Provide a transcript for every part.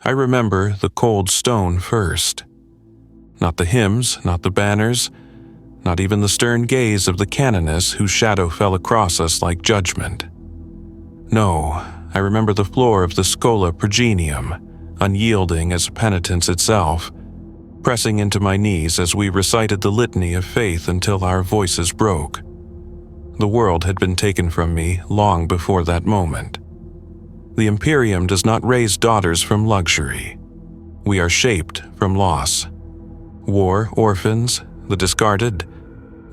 I remember the cold stone first. Not the hymns, not the banners, not even the stern gaze of the canoness whose shadow fell across us like judgment. No, I remember the floor of the Schola Progenium, unyielding as penitence itself, pressing into my knees as we recited the litany of faith until our voices broke. The world had been taken from me long before that moment. The Imperium does not raise daughters from luxury. We are shaped from loss. War orphans, the discarded,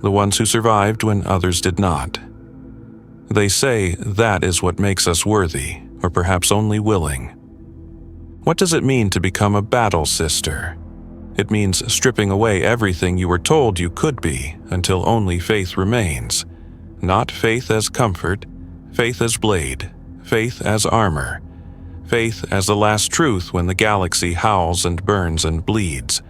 the ones who survived when others did not. They say that is what makes us worthy, or perhaps only willing. What does it mean to become a battle sister? It means stripping away everything you were told you could be until only faith remains. Not faith as comfort, faith as blade, faith as armor, faith as the last truth when the galaxy howls and burns and bleeds.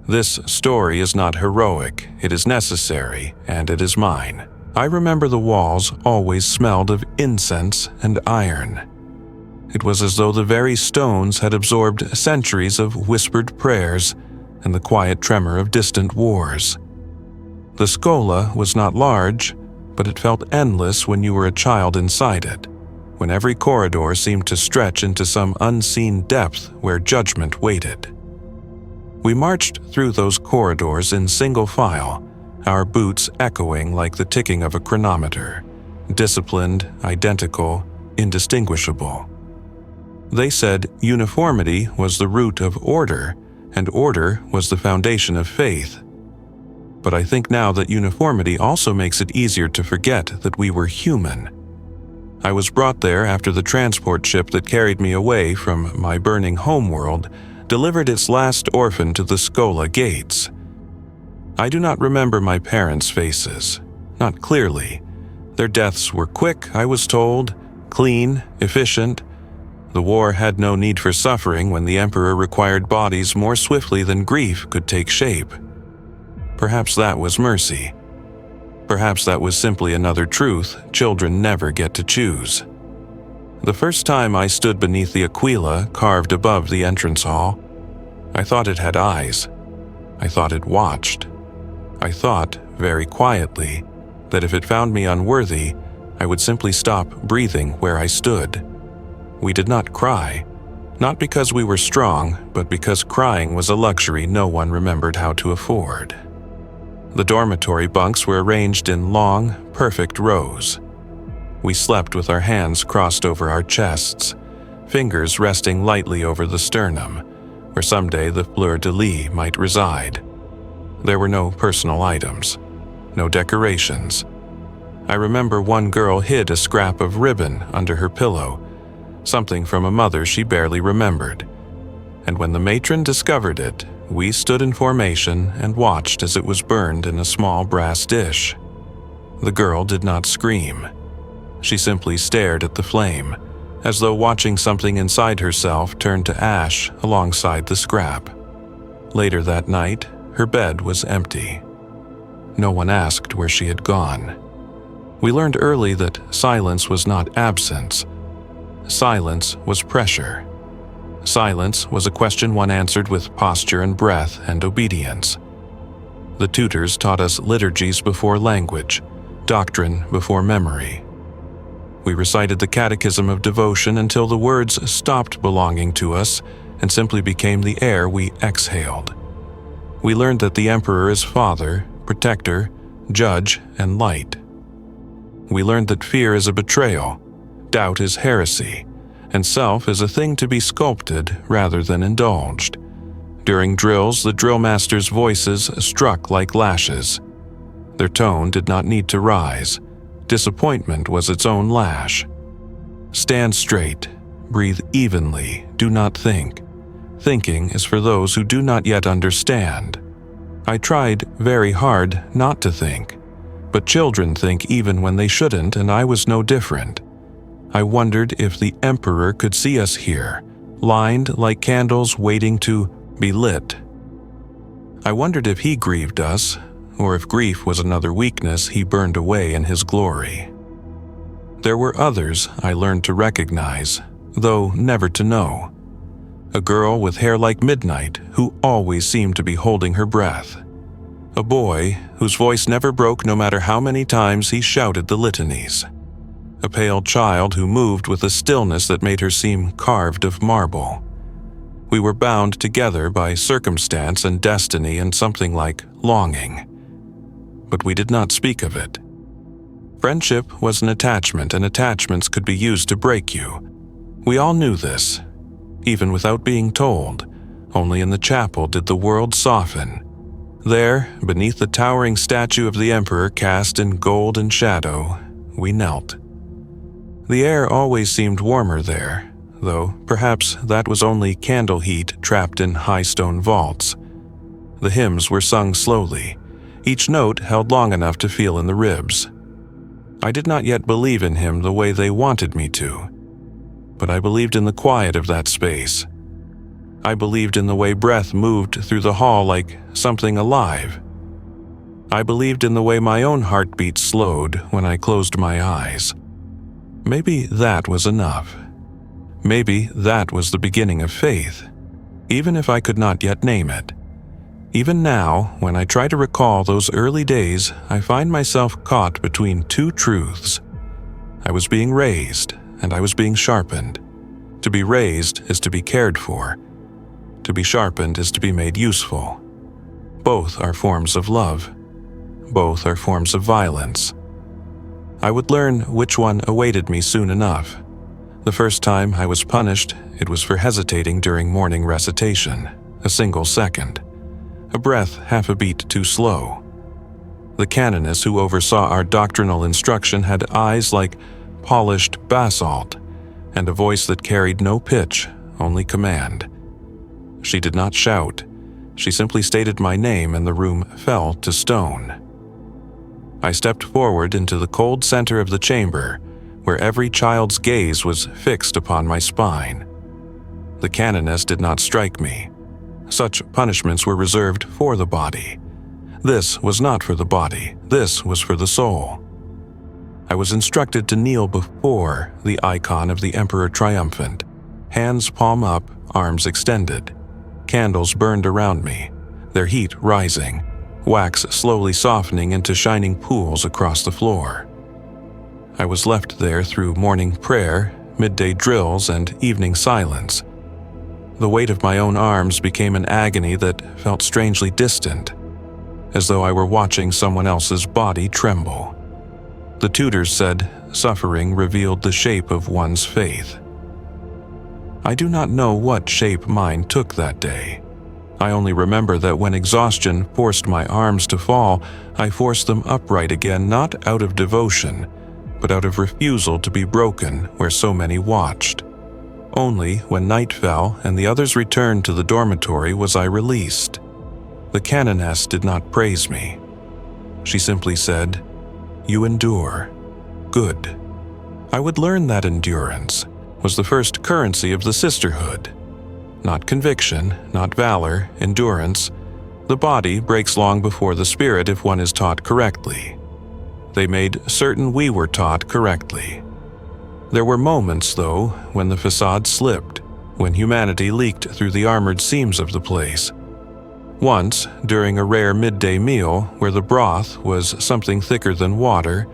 This story is not heroic, it is necessary, and it is mine. I remember the walls always smelled of incense and iron. It was as though the very stones had absorbed centuries of whispered prayers and the quiet tremor of distant wars. The Schola was not large, but it felt endless when you were a child inside it, when every corridor seemed to stretch into some unseen depth where judgment waited. We marched through those corridors in single file, our boots echoing like the ticking of a chronometer, disciplined, identical, indistinguishable. They said uniformity was the root of order, and order was the foundation of faith. But I think now that uniformity also makes it easier to forget that we were human. I was brought there after the transport ship that carried me away from my burning homeworld delivered its last orphan to the Schola gates. I do not remember my parents' faces, not clearly. Their deaths were quick, I was told, clean, efficient. The war had no need for suffering when the Emperor required bodies more swiftly than grief could take shape. Perhaps that was mercy. Perhaps that was simply another truth children never get to choose. The first time I stood beneath the aquila carved above the entrance hall, I thought it had eyes. I thought it watched. I thought, very quietly, that if it found me unworthy, I would simply stop breathing where I stood. We did not cry, not because we were strong, but because crying was a luxury no one remembered how to afford. The dormitory bunks were arranged in long, perfect rows. We slept with our hands crossed over our chests, fingers resting lightly over the sternum, where someday the fleur-de-lis might reside. There were no personal items, no decorations. I remember one girl hid a scrap of ribbon under her pillow, something from a mother she barely remembered. And when the matron discovered it, we stood in formation and watched as it was burned in a small brass dish. The girl did not scream. She simply stared at the flame, as though watching something inside herself turn to ash alongside the scrap. Later that night, her bed was empty. No one asked where she had gone. We learned early that silence was not absence. Silence was pressure. Silence was a question one answered with posture and breath and obedience. The tutors taught us liturgies before language, doctrine before memory. We recited the catechism of devotion until the words stopped belonging to us and simply became the air we exhaled. We learned that the Emperor is Father, Protector, Judge, and Light. We learned that fear is a betrayal, doubt is heresy, and self is a thing to be sculpted rather than indulged. During drills, the drill masters' voices struck like lashes. Their tone did not need to rise. Disappointment was its own lash. Stand straight, breathe evenly, do not think. Thinking is for those who do not yet understand. I tried very hard not to think, but children think even when they shouldn't, and I was no different. I wondered if the Emperor could see us here, lined like candles waiting to be lit. I wondered if he grieved us, or if grief was another weakness he burned away in his glory. There were others I learned to recognize, though never to know. A girl with hair like midnight who always seemed to be holding her breath. A boy whose voice never broke no matter how many times he shouted the litanies. A pale child who moved with a stillness that made her seem carved of marble. We were bound together by circumstance and destiny and something like longing. But we did not speak of it. Friendship was an attachment, and attachments could be used to break you. We all knew this, even without being told. Only in the chapel did the world soften. There, beneath the towering statue of the Emperor cast in gold and shadow, we knelt. The air always seemed warmer there, though perhaps that was only candle heat trapped in high stone vaults. The hymns were sung slowly, each note held long enough to feel in the ribs. I did not yet believe in him the way they wanted me to, but I believed in the quiet of that space. I believed in the way breath moved through the hall like something alive. I believed in the way my own heartbeat slowed when I closed my eyes. Maybe that was enough. Maybe that was the beginning of faith, even if I could not yet name it. Even now, when I try to recall those early days, I find myself caught between two truths. I was being raised, and I was being sharpened. To be raised is to be cared for. To be sharpened is to be made useful. Both are forms of love. Both are forms of violence. I would learn which one awaited me soon enough. The first time I was punished, it was for hesitating during morning recitation, a single second. A breath half a beat too slow. The canoness who oversaw our doctrinal instruction had eyes like polished basalt, and a voice that carried no pitch, only command. She did not shout. She simply stated my name and the room fell to stone. I stepped forward into the cold center of the chamber, where every child's gaze was fixed upon my spine. The canoness did not strike me. Such punishments were reserved for the body. This was not for the body. This was for the soul. I was instructed to kneel before the icon of the Emperor Triumphant, hands palm up, arms extended. Candles burned around me, their heat rising, wax slowly softening into shining pools across the floor. I was left there through morning prayer, midday drills, and evening silence. The weight of my own arms became an agony that felt strangely distant, as though I were watching someone else's body tremble. The tutors said suffering revealed the shape of one's faith. I do not know what shape mine took that day. I only remember that when exhaustion forced my arms to fall, I forced them upright again, not out of devotion, but out of refusal to be broken where so many watched. Only when night fell and the others returned to the dormitory was I released. The canoness did not praise me. She simply said, "You endure. Good." I would learn that endurance was the first currency of the sisterhood. Not conviction, not valor, endurance. The body breaks long before the spirit if one is taught correctly. They made certain we were taught correctly. There were moments, though, when the facade slipped, when humanity leaked through the armored seams of the place. Once, during a rare midday meal where the broth was something thicker than water,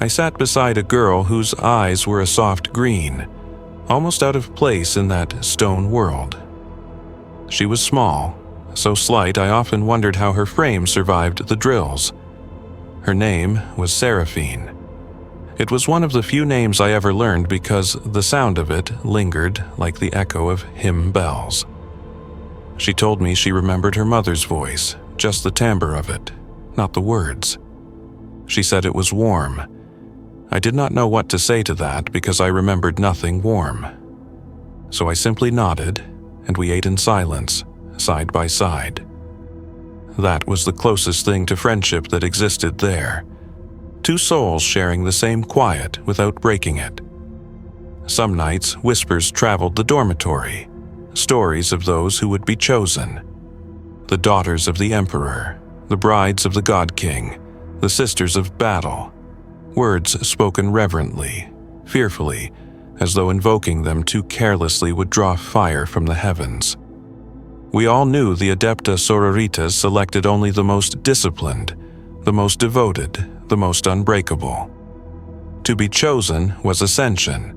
I sat beside a girl whose eyes were a soft green, almost out of place in that stone world. She was small, so slight I often wondered how her frame survived the drills. Her name was Seraphine. It was one of the few names I ever learned because the sound of it lingered like the echo of hymn bells. She told me she remembered her mother's voice, just the timbre of it, not the words. She said it was warm. I did not know what to say to that because I remembered nothing warm. So I simply nodded, and we ate in silence, side by side. That was the closest thing to friendship that existed there. Two souls sharing the same quiet without breaking it. Some nights, whispers traveled the dormitory, stories of those who would be chosen. The daughters of the Emperor, the brides of the God King, the sisters of battle. Words spoken reverently, fearfully, as though invoking them too carelessly would draw fire from the heavens. We all knew the Adepta Sororitas selected only the most disciplined, the most devoted, the most unbreakable. To be chosen was ascension.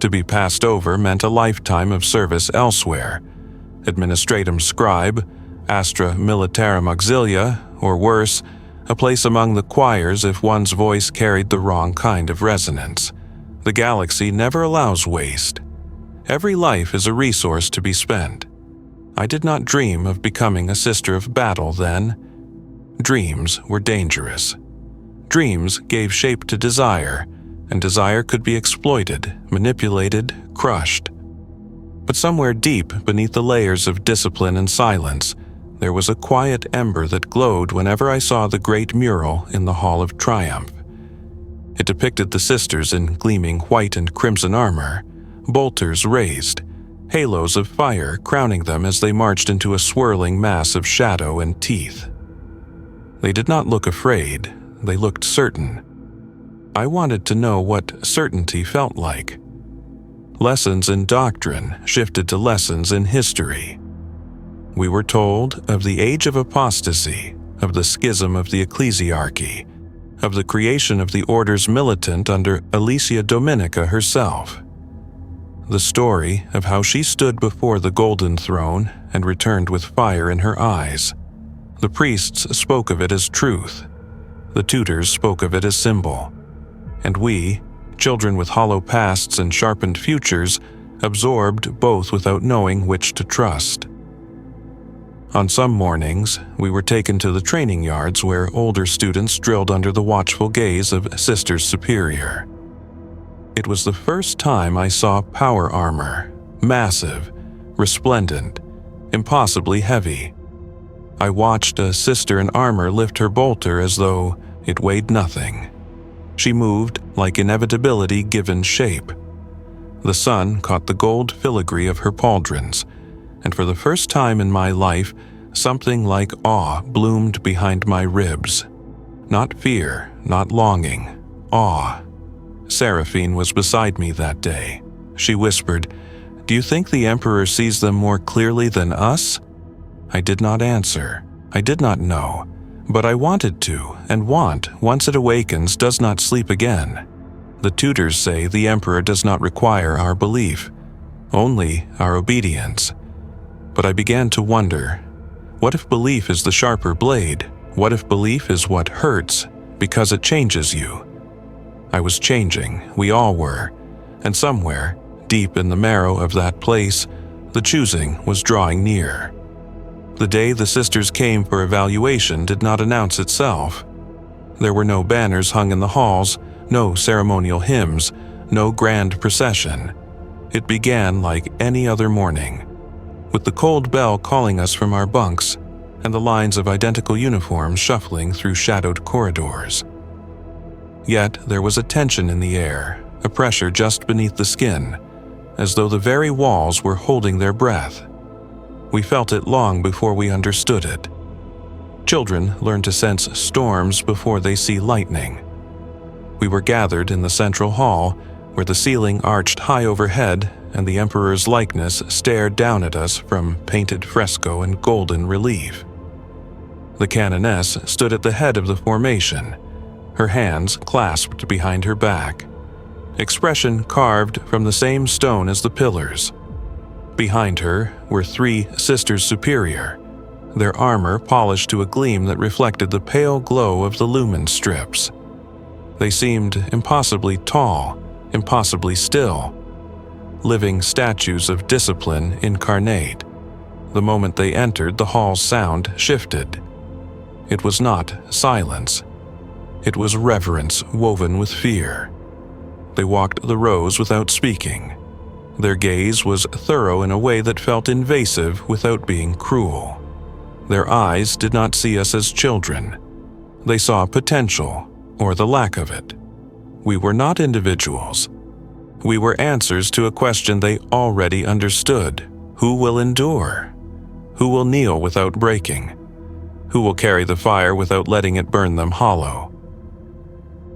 To be passed over meant a lifetime of service elsewhere, administratum scribe, astra militarum auxilia, or worse, a place among the choirs if one's voice carried the wrong kind of resonance. The galaxy never allows waste. Every life is a resource to be spent. I did not dream of becoming a sister of battle then. Dreams were dangerous. Dreams gave shape to desire, and desire could be exploited, manipulated, crushed. But somewhere deep beneath the layers of discipline and silence, there was a quiet ember that glowed whenever I saw the great mural in the Hall of Triumph. It depicted the sisters in gleaming white and crimson armor, bolters raised, halos of fire crowning them as they marched into a swirling mass of shadow and teeth. They did not look afraid, they looked certain. I wanted to know what certainty felt like. Lessons in doctrine shifted to lessons in history. We were told of the age of apostasy, of the schism of the ecclesiarchy, of the creation of the orders militant under Alicia Dominica herself. The story of how she stood before the golden throne and returned with fire in her eyes. The priests spoke of it as truth. The tutors spoke of it as symbol. And we, children with hollow pasts and sharpened futures, absorbed both without knowing which to trust. On some mornings, we were taken to the training yards where older students drilled under the watchful gaze of Sisters Superior. It was the first time I saw power armor, massive, resplendent, impossibly heavy. I watched a sister in armor lift her bolter as though it weighed nothing. She moved like inevitability given shape. The sun caught the gold filigree of her pauldrons, and for the first time in my life, something like awe bloomed behind my ribs. Not fear, not longing, awe. Seraphine was beside me that day. She whispered, "Do you think the Emperor sees them more clearly than us?" I did not answer. I did not know. But I wanted to, and want, once it awakens, does not sleep again. The tutors say the Emperor does not require our belief, only our obedience. But I began to wonder, what if belief is the sharper blade? What if belief is what hurts because it changes you? I was changing, we all were, and somewhere, deep in the marrow of that place, the choosing was drawing near. The day the sisters came for evaluation did not announce itself. There were no banners hung in the halls, no ceremonial hymns, no grand procession. It began like any other morning, with the cold bell calling us from our bunks and the lines of identical uniforms shuffling through shadowed corridors. Yet there was a tension in the air, a pressure just beneath the skin, as though the very walls were holding their breath. We felt it long before we understood it. Children learn to sense storms before they see lightning. We were gathered in the central hall, where the ceiling arched high overhead and the Emperor's likeness stared down at us from painted fresco and golden relief. The canoness stood at the head of the formation, her hands clasped behind her back, expression carved from the same stone as the pillars. Behind her were 3 Sisters Superior, their armor polished to a gleam that reflected the pale glow of the lumen strips. They seemed impossibly tall, impossibly still, living statues of discipline incarnate. The moment they entered, the hall's sound shifted. It was not silence. It was reverence woven with fear. They walked the rows without speaking. Their gaze was thorough in a way that felt invasive without being cruel. Their eyes did not see us as children. They saw potential, or the lack of it. We were not individuals. We were answers to a question they already understood. Who will endure? Who will kneel without breaking? Who will carry the fire without letting it burn them hollow?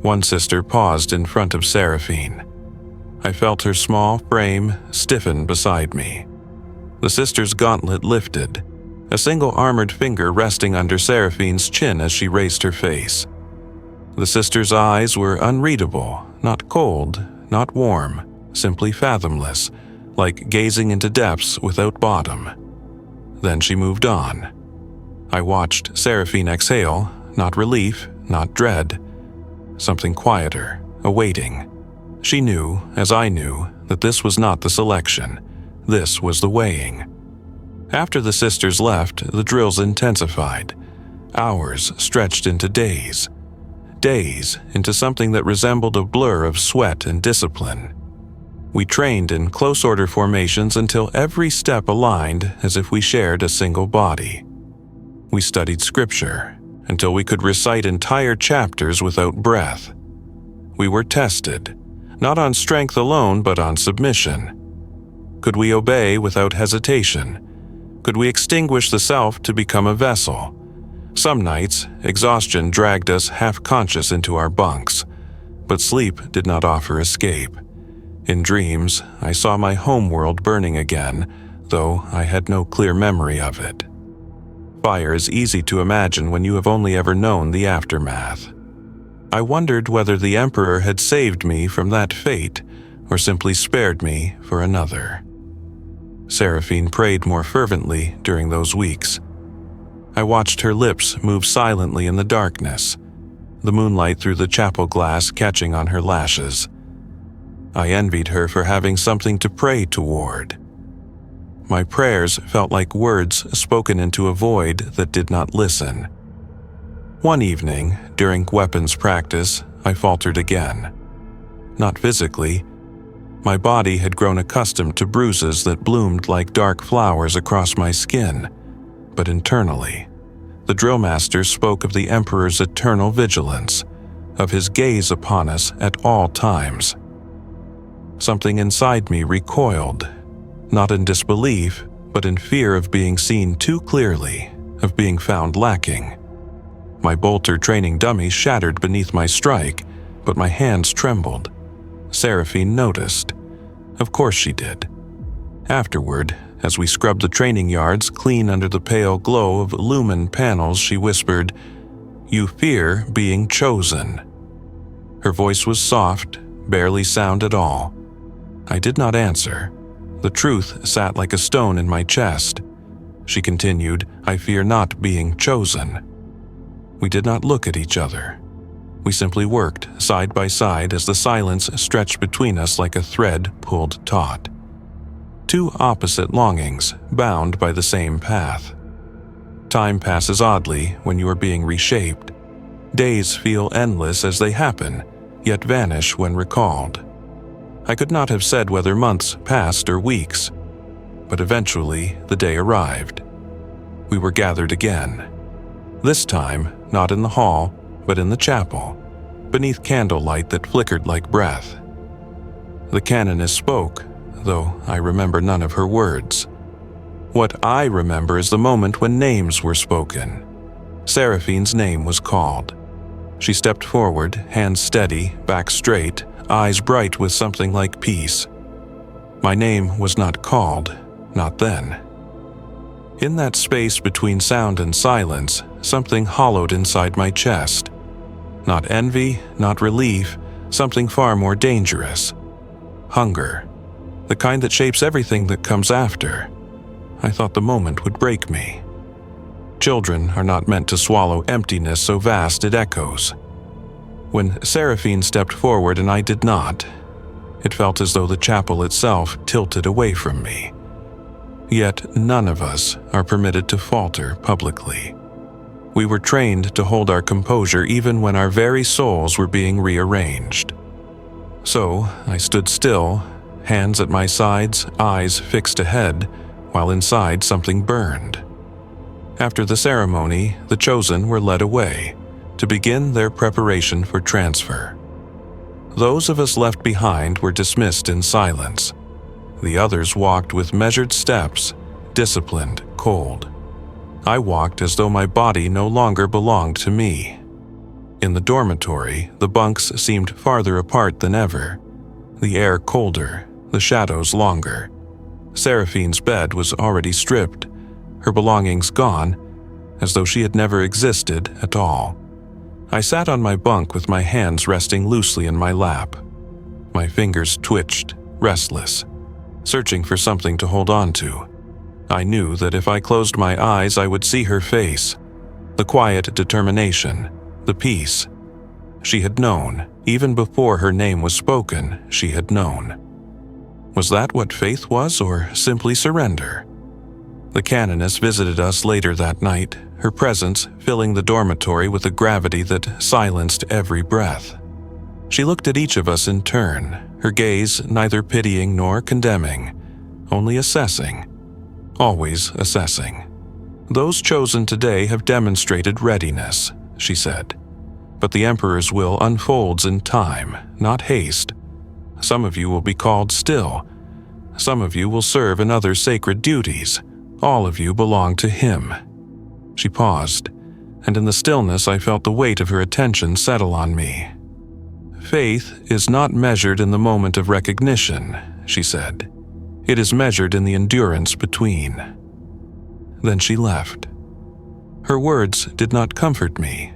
One sister paused in front of Seraphine. I felt her small frame stiffen beside me. The sister's gauntlet lifted, a single armored finger resting under Seraphine's chin as she raised her face. The sister's eyes were unreadable, not cold, not warm, simply fathomless, like gazing into depths without bottom. Then she moved on. I watched Seraphine exhale, not relief, not dread. Something quieter, awaiting. She knew, as I knew, that this was not the selection. This was the weighing. After the sisters left, the drills intensified. Hours stretched into days. Days into something that resembled a blur of sweat and discipline. We trained in close order formations until every step aligned as if we shared a single body. We studied scripture until we could recite entire chapters without breath. We were tested, not on strength alone but on submission. Could we obey without hesitation? Could we extinguish the self to become a vessel? Some nights, exhaustion dragged us half-conscious into our bunks, but sleep did not offer escape. In dreams, I saw my homeworld burning again, though I had no clear memory of it. Fire is easy to imagine when you have only ever known the aftermath. I wondered whether the Emperor had saved me from that fate, or simply spared me for another. Seraphine prayed more fervently during those weeks. I watched her lips move silently in the darkness, the moonlight through the chapel glass catching on her lashes. I envied her for having something to pray toward. My prayers felt like words spoken into a void that did not listen. One evening, during weapons practice, I faltered again. Not physically. My body had grown accustomed to bruises that bloomed like dark flowers across my skin, but internally. The drillmaster spoke of the Emperor's eternal vigilance, of his gaze upon us at all times. Something inside me recoiled, not in disbelief, but in fear of being seen too clearly, of being found lacking. My bolter training dummy shattered beneath my strike, but my hands trembled. Seraphine noticed. Of course she did. Afterward, as we scrubbed the training yards clean under the pale glow of lumen panels, she whispered, "You fear being chosen." Her voice was soft, barely sound at all. I did not answer. The truth sat like a stone in my chest. She continued, "I fear not being chosen." We did not look at each other. We simply worked side by side as the silence stretched between us like a thread pulled taut. Two opposite longings, bound by the same path. Time passes oddly when you are being reshaped. Days feel endless as they happen, yet vanish when recalled. I could not have said whether months passed or weeks, but eventually the day arrived. We were gathered again. This time, not in the hall, but in the chapel, beneath candlelight that flickered like breath. The canoness spoke, though I remember none of her words. What I remember is the moment when names were spoken. Seraphine's name was called. She stepped forward, hands steady, back straight, eyes bright with something like peace. My name was not called, not then. In that space between sound and silence, something hollowed inside my chest. Not envy, not relief, something far more dangerous. Hunger. The kind that shapes everything that comes after. I thought the moment would break me. Children are not meant to swallow emptiness so vast it echoes. When Seraphine stepped forward and I did not, it felt as though the chapel itself tilted away from me. Yet none of us are permitted to falter publicly. We were trained to hold our composure even when our very souls were being rearranged. So I stood still, hands at my sides, eyes fixed ahead, while inside something burned. After the ceremony, the chosen were led away to begin their preparation for transfer. Those of us left behind were dismissed in silence. The others walked with measured steps, disciplined, cold. I walked as though my body no longer belonged to me. In the dormitory, the bunks seemed farther apart than ever. the air colder, the shadows longer. Seraphine's bed was already stripped, her belongings gone, as though she had never existed at all. I sat on my bunk with my hands resting loosely in my lap. My fingers twitched, restless, searching for something to hold on to. I knew that if I closed my eyes, I would see her face, the quiet determination, the peace. She had known, even before her name was spoken, she had known. Was that what faith was, or simply surrender? The canoness visited us later that night, her presence filling the dormitory with a gravity that silenced every breath. She looked at each of us in turn, her gaze neither pitying nor condemning, only assessing, always assessing. "Those chosen today have demonstrated readiness," she said. "But the Emperor's will unfolds in time, not haste. Some of you will be called still. Some of you will serve in other sacred duties. All of you belong to him." She paused, and in the stillness I felt the weight of her attention settle on me. "Faith is not measured in the moment of recognition," she said. "It is measured in the endurance between." Then she left. Her words did not comfort me.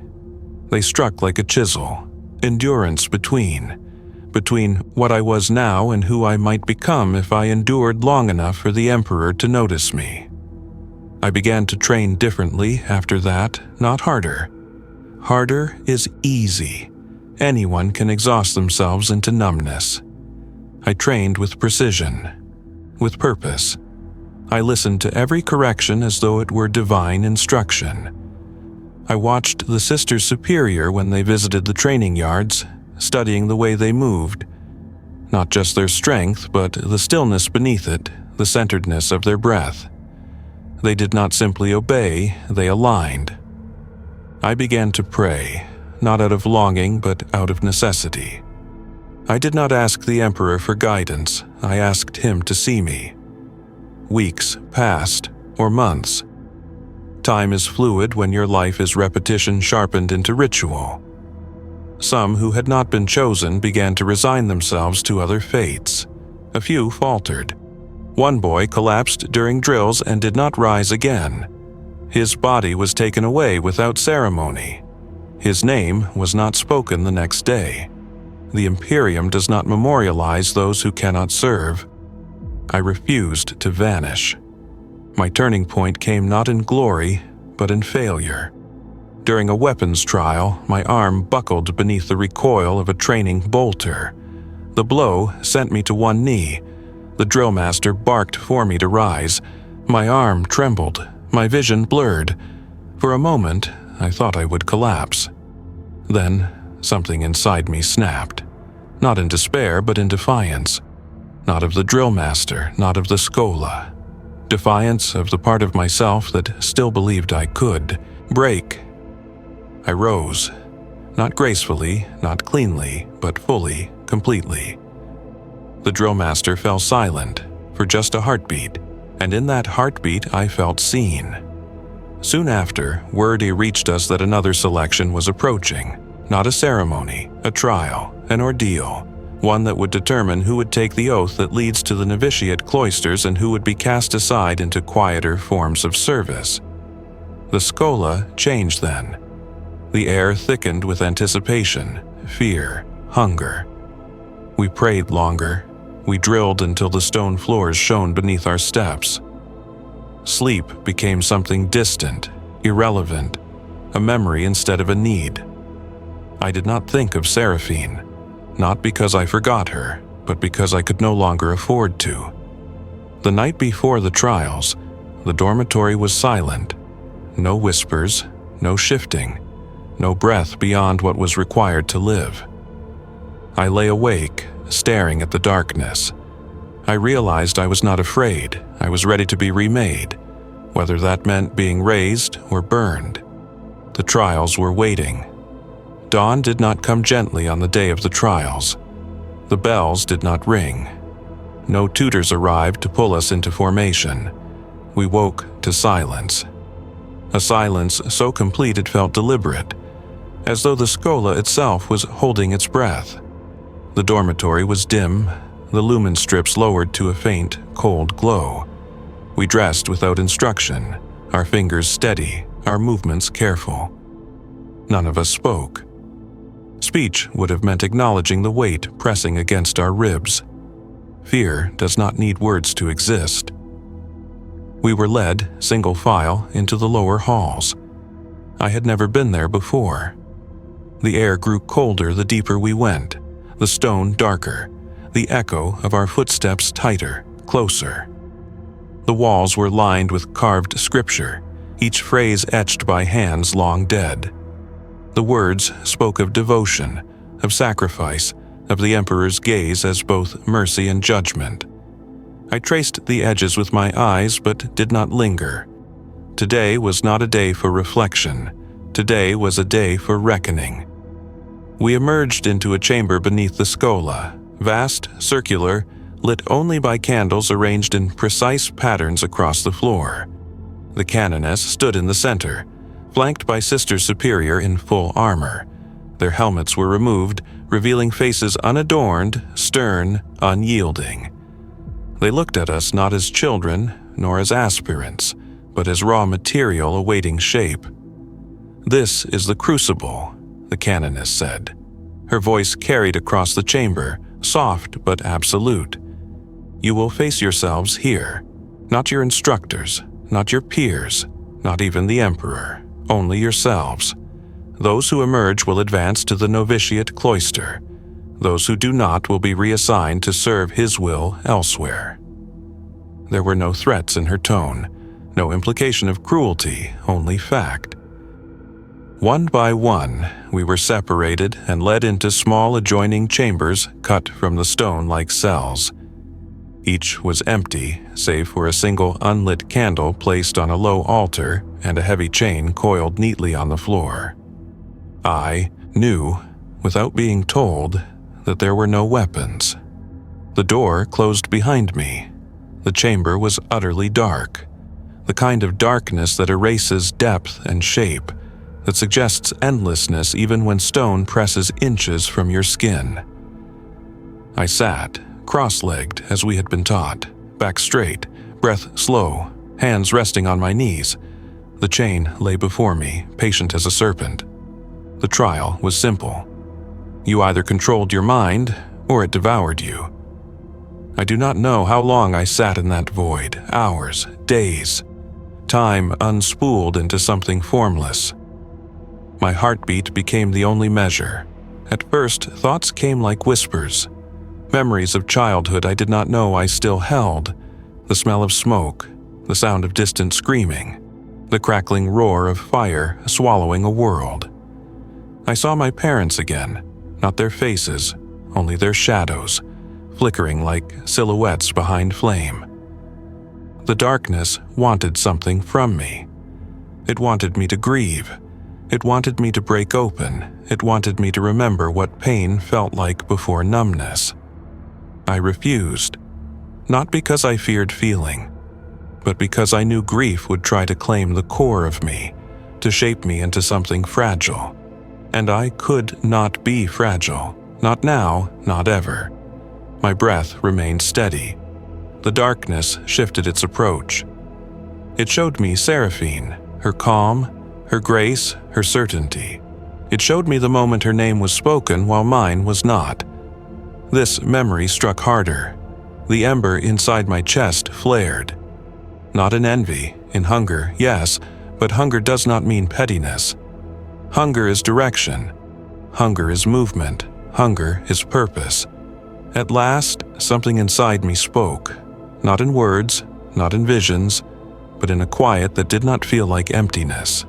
They struck like a chisel. Endurance between what I was now and who I might become if I endured long enough for the Emperor to notice me. I began to train differently after that, not harder. Harder is easy. Anyone can exhaust themselves into numbness. I trained with precision, with purpose. I listened to every correction as though it were divine instruction. I watched the Sisters Superior when they visited the training yards, studying the way they moved. Not just their strength, but the stillness beneath it, the centeredness of their breath. They did not simply obey, they aligned. I began to pray, not out of longing, but out of necessity. I did not ask the Emperor for guidance, I asked him to see me. Weeks passed, or months. Time is fluid when your life is repetition sharpened into ritual. Some who had not been chosen began to resign themselves to other fates. A few faltered. One boy collapsed during drills and did not rise again. His body was taken away without ceremony. His name was not spoken the next day. The Imperium does not memorialize those who cannot serve. I refused to vanish. My turning point came not in glory, but in failure. During a weapons trial, my arm buckled beneath the recoil of a training bolter. The blow sent me to one knee. The drill master barked for me to rise. My arm trembled, my vision blurred. For a moment, I thought I would collapse. Then, something inside me snapped. Not in despair, but in defiance. Not of the drill master, not of the Schola. Defiance of the part of myself that still believed I could break. I rose. Not gracefully, not cleanly, but fully, completely. The drill master fell silent for just a heartbeat, and in that heartbeat I felt seen. Soon after, word reached us that another selection was approaching. Not a ceremony, a trial, an ordeal, one that would determine who would take the oath that leads to the novitiate cloisters and who would be cast aside into quieter forms of service. The Schola changed then. The air thickened with anticipation, fear, hunger. We prayed longer. We drilled until the stone floors shone beneath our steps. Sleep became something distant, irrelevant, a memory instead of a need. I did not think of Seraphine, not because I forgot her, but because I could no longer afford to. The night before the trials, the dormitory was silent. No whispers, no shifting, no breath beyond what was required to live. I lay awake, staring at the darkness. I realized I was not afraid. I was ready to be remade, whether that meant being raised or burned. The trials were waiting. Dawn did not come gently on the day of the trials. The bells did not ring. No tutors arrived to pull us into formation. We woke to silence. A silence so complete it felt deliberate, as though the Schola itself was holding its breath. The dormitory was dim, the lumen strips lowered to a faint, cold glow. We dressed without instruction, our fingers steady, our movements careful. None of us spoke. Speech would have meant acknowledging the weight pressing against our ribs. Fear does not need words to exist. We were led, single file, into the lower halls. I had never been there before. The air grew colder the deeper we went, the stone darker, the echo of our footsteps tighter, closer. The walls were lined with carved scripture, each phrase etched by hands long dead. The words spoke of devotion, of sacrifice, of the Emperor's gaze as both mercy and judgment. I traced the edges with my eyes but did not linger. Today was not a day for reflection. Today was a day for reckoning. We emerged into a chamber beneath the scola, vast, circular, lit only by candles arranged in precise patterns across the floor. The canoness stood in the center, flanked by Sisters Superior in full armor. Their helmets were removed, revealing faces unadorned, stern, unyielding. They looked at us not as children, nor as aspirants, but as raw material awaiting shape. "This is the crucible," the canoness said. Her voice carried across the chamber, soft but absolute. "You will face yourselves here, not your instructors, not your peers, not even the Emperor, only yourselves. Those who emerge will advance to the novitiate cloister. Those who do not will be reassigned to serve his will elsewhere." There were no threats in her tone, no implication of cruelty, only fact. One by one, we were separated and led into small adjoining chambers cut from the stone like cells. Each was empty, save for a single unlit candle placed on a low altar and a heavy chain coiled neatly on the floor. I knew, without being told, that there were no weapons. The door closed behind me. The chamber was utterly dark, the kind of darkness that erases depth and shape, that suggests endlessness even when stone presses inches from your skin. I sat, cross-legged as we had been taught, back straight, breath slow, hands resting on my knees. The chain lay before me, patient as a serpent. The trial was simple. You either controlled your mind, or it devoured you. I do not know how long I sat in that void, hours, days. Time unspooled into something formless. My heartbeat became the only measure. At first, thoughts came like whispers. Memories of childhood I did not know I still held. The smell of smoke, the sound of distant screaming, the crackling roar of fire swallowing a world. I saw my parents again, not their faces, only their shadows, flickering like silhouettes behind flame. The darkness wanted something from me. It wanted me to grieve. It wanted me to break open. It wanted me to remember what pain felt like before numbness. I refused, not because I feared feeling, but because I knew grief would try to claim the core of me, to shape me into something fragile. And I could not be fragile, not now, not ever. My breath remained steady. The darkness shifted its approach. It showed me Seraphine, her calm, her grace, her certainty. It showed me the moment her name was spoken while mine was not. This memory struck harder. The ember inside my chest flared. Not in envy, in hunger, yes, but hunger does not mean pettiness. Hunger is direction. Hunger is movement. Hunger is purpose. At last, something inside me spoke, not in words, not in visions, but in a quiet that did not feel like emptiness.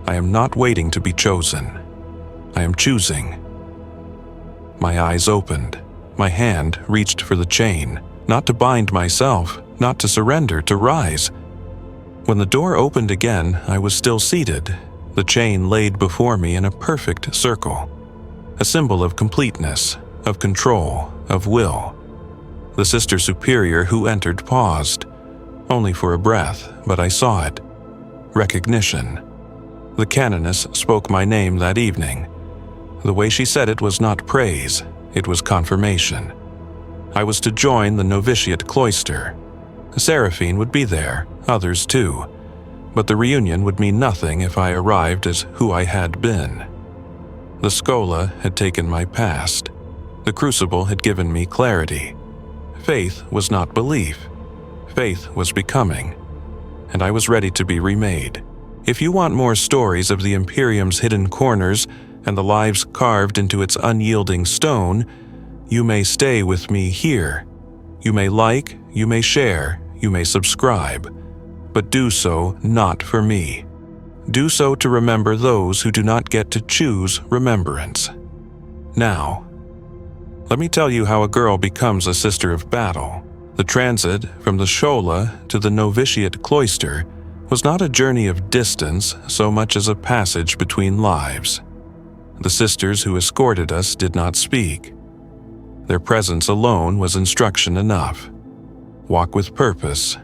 I am not waiting to be chosen. I am choosing. My eyes opened. My hand reached for the chain, not to bind myself, not to surrender, to rise. When the door opened again, I was still seated, the chain laid before me in a perfect circle, a symbol of completeness, of control, of will. The Sister Superior who entered paused, only for a breath, but I saw it. Recognition. The canoness spoke my name that evening. The way she said it was not praise, It was confirmation. I was to join the novitiate cloister. Seraphine would be there, others too, but the reunion would mean nothing if I arrived as who I had been. The Schola had taken my past. The Crucible had given me clarity. Faith was not belief. Faith was becoming. And I was ready to be remade. If you want more stories of the Imperium's hidden corners and the lives carved into its unyielding stone, you may stay with me here. You may like, you may share, you may subscribe, but do so not for me. Do so to remember those who do not get to choose remembrance. Now, let me tell you how a girl becomes a sister of battle. The transit from the Schola to the novitiate cloister was not a journey of distance so much as a passage between lives. The sisters who escorted us did not speak. Their presence alone was instruction enough. Walk with purpose.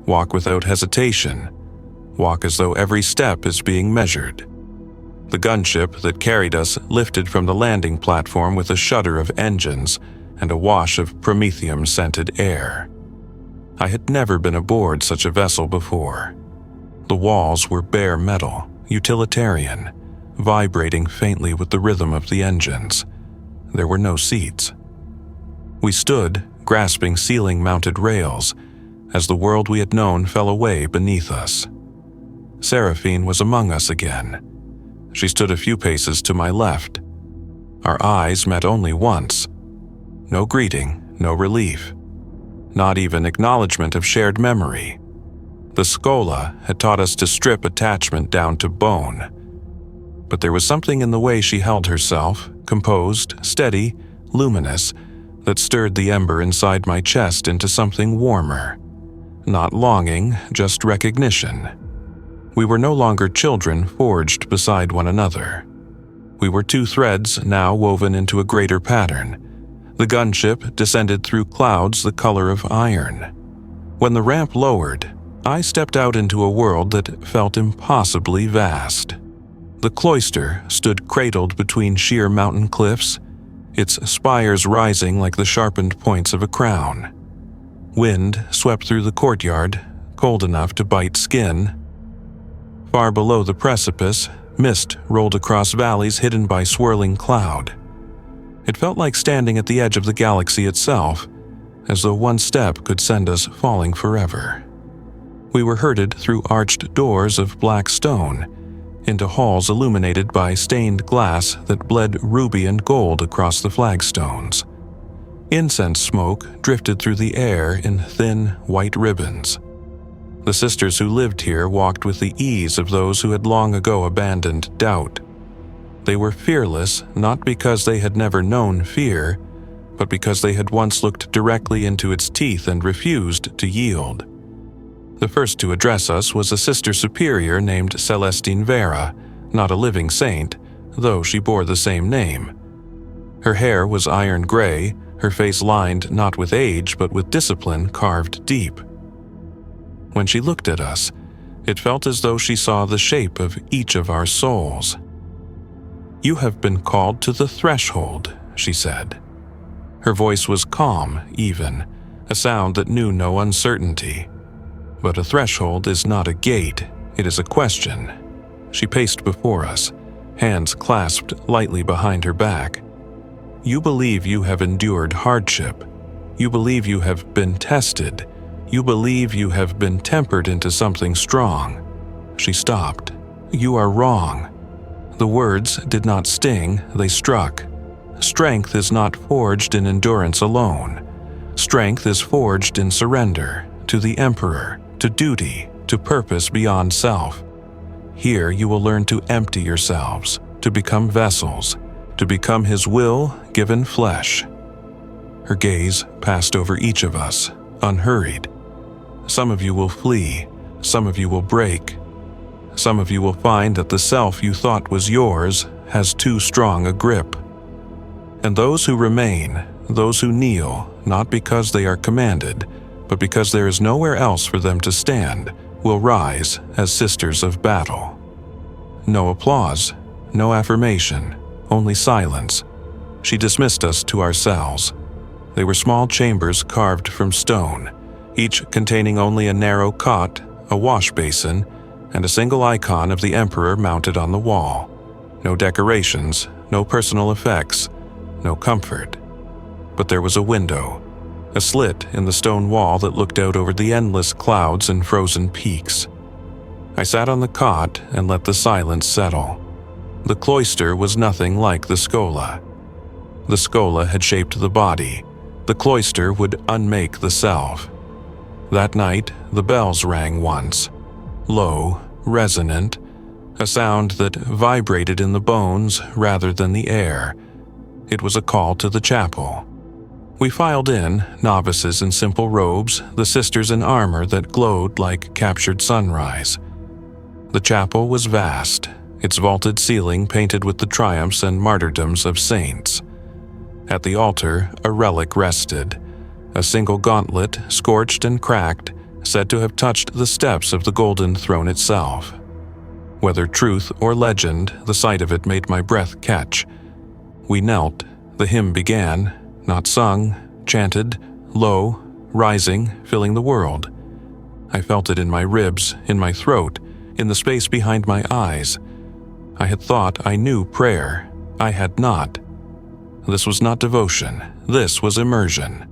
Walk without hesitation. Walk as though every step is being measured. The gunship that carried us lifted from the landing platform with a shudder of engines and a wash of promethium-scented air. I had never been aboard such a vessel before. The walls were bare metal, utilitarian, vibrating faintly with the rhythm of the engines. There were no seats. We stood, grasping ceiling-mounted rails, as the world we had known fell away beneath us. Seraphine was among us again. She stood a few paces to my left. Our eyes met only once. No greeting, no relief. Not even acknowledgement of shared memory. The Schola had taught us to strip attachment down to bone. But there was something in the way she held herself, composed, steady, luminous, that stirred the ember inside my chest into something warmer. Not longing, just recognition. We were no longer children forged beside one another. We were two threads now woven into a greater pattern. The gunship descended through clouds the color of iron. When the ramp lowered, I stepped out into a world that felt impossibly vast. The cloister stood cradled between sheer mountain cliffs, its spires rising like the sharpened points of a crown. Wind swept through the courtyard, cold enough to bite skin. Far below the precipice, mist rolled across valleys hidden by swirling cloud. It felt like standing at the edge of the galaxy itself, as though one step could send us falling forever. We were herded through arched doors of black stone, into halls illuminated by stained glass that bled ruby and gold across the flagstones. Incense smoke drifted through the air in thin, white ribbons. The sisters who lived here walked with the ease of those who had long ago abandoned doubt. They were fearless not because they had never known fear, but because they had once looked directly into its teeth and refused to yield. The first to address us was a sister superior named Celestine Vera, not a living saint, though she bore the same name. Her hair was iron gray, her face lined not with age but with discipline carved deep. When she looked at us, it felt as though she saw the shape of each of our souls. "You have been called to the threshold," she said. Her voice was calm, even, a sound that knew no uncertainty. But a threshold is not a gate, it is a question. She paced before us, hands clasped lightly behind her back. "You believe you have endured hardship. You believe you have been tested. You believe you have been tempered into something strong." She stopped. "You are wrong." The words did not sting, they struck. Strength is not forged in endurance alone. Strength is forged in surrender, to the Emperor, to duty, to purpose beyond self. Here you will learn to empty yourselves, to become vessels, to become His will given flesh. Her gaze passed over each of us, unhurried. Some of you will flee, some of you will break. Some of you will find that the self you thought was yours has too strong a grip. And those who remain, those who kneel, not because they are commanded, but because there is nowhere else for them to stand, will rise as sisters of battle. No applause, no affirmation, only silence. She dismissed us to our cells. They were small chambers carved from stone, each containing only a narrow cot, a wash basin, and a single icon of the Emperor mounted on the wall. No decorations, no personal effects, no comfort. But there was a window, a slit in the stone wall that looked out over the endless clouds and frozen peaks. I sat on the cot and let the silence settle. The cloister was nothing like the Schola. The Schola had shaped the body. The cloister would unmake the self. That night, the bells rang once. Low, resonant, a sound that vibrated in the bones rather than the air. It was a call to the chapel. We filed in, novices in simple robes, the sisters in armor that glowed like captured sunrise. The chapel was vast, its vaulted ceiling painted with the triumphs and martyrdoms of saints. At the altar, a relic rested, a single gauntlet, scorched and cracked, said to have touched the steps of the golden throne itself. Whether truth or legend, the sight of it made my breath catch. We knelt, the hymn began, not sung, chanted, low, rising, filling the world. I felt it in my ribs, in my throat, in the space behind my eyes. I had thought I knew prayer. I had not. This was not devotion. This was immersion.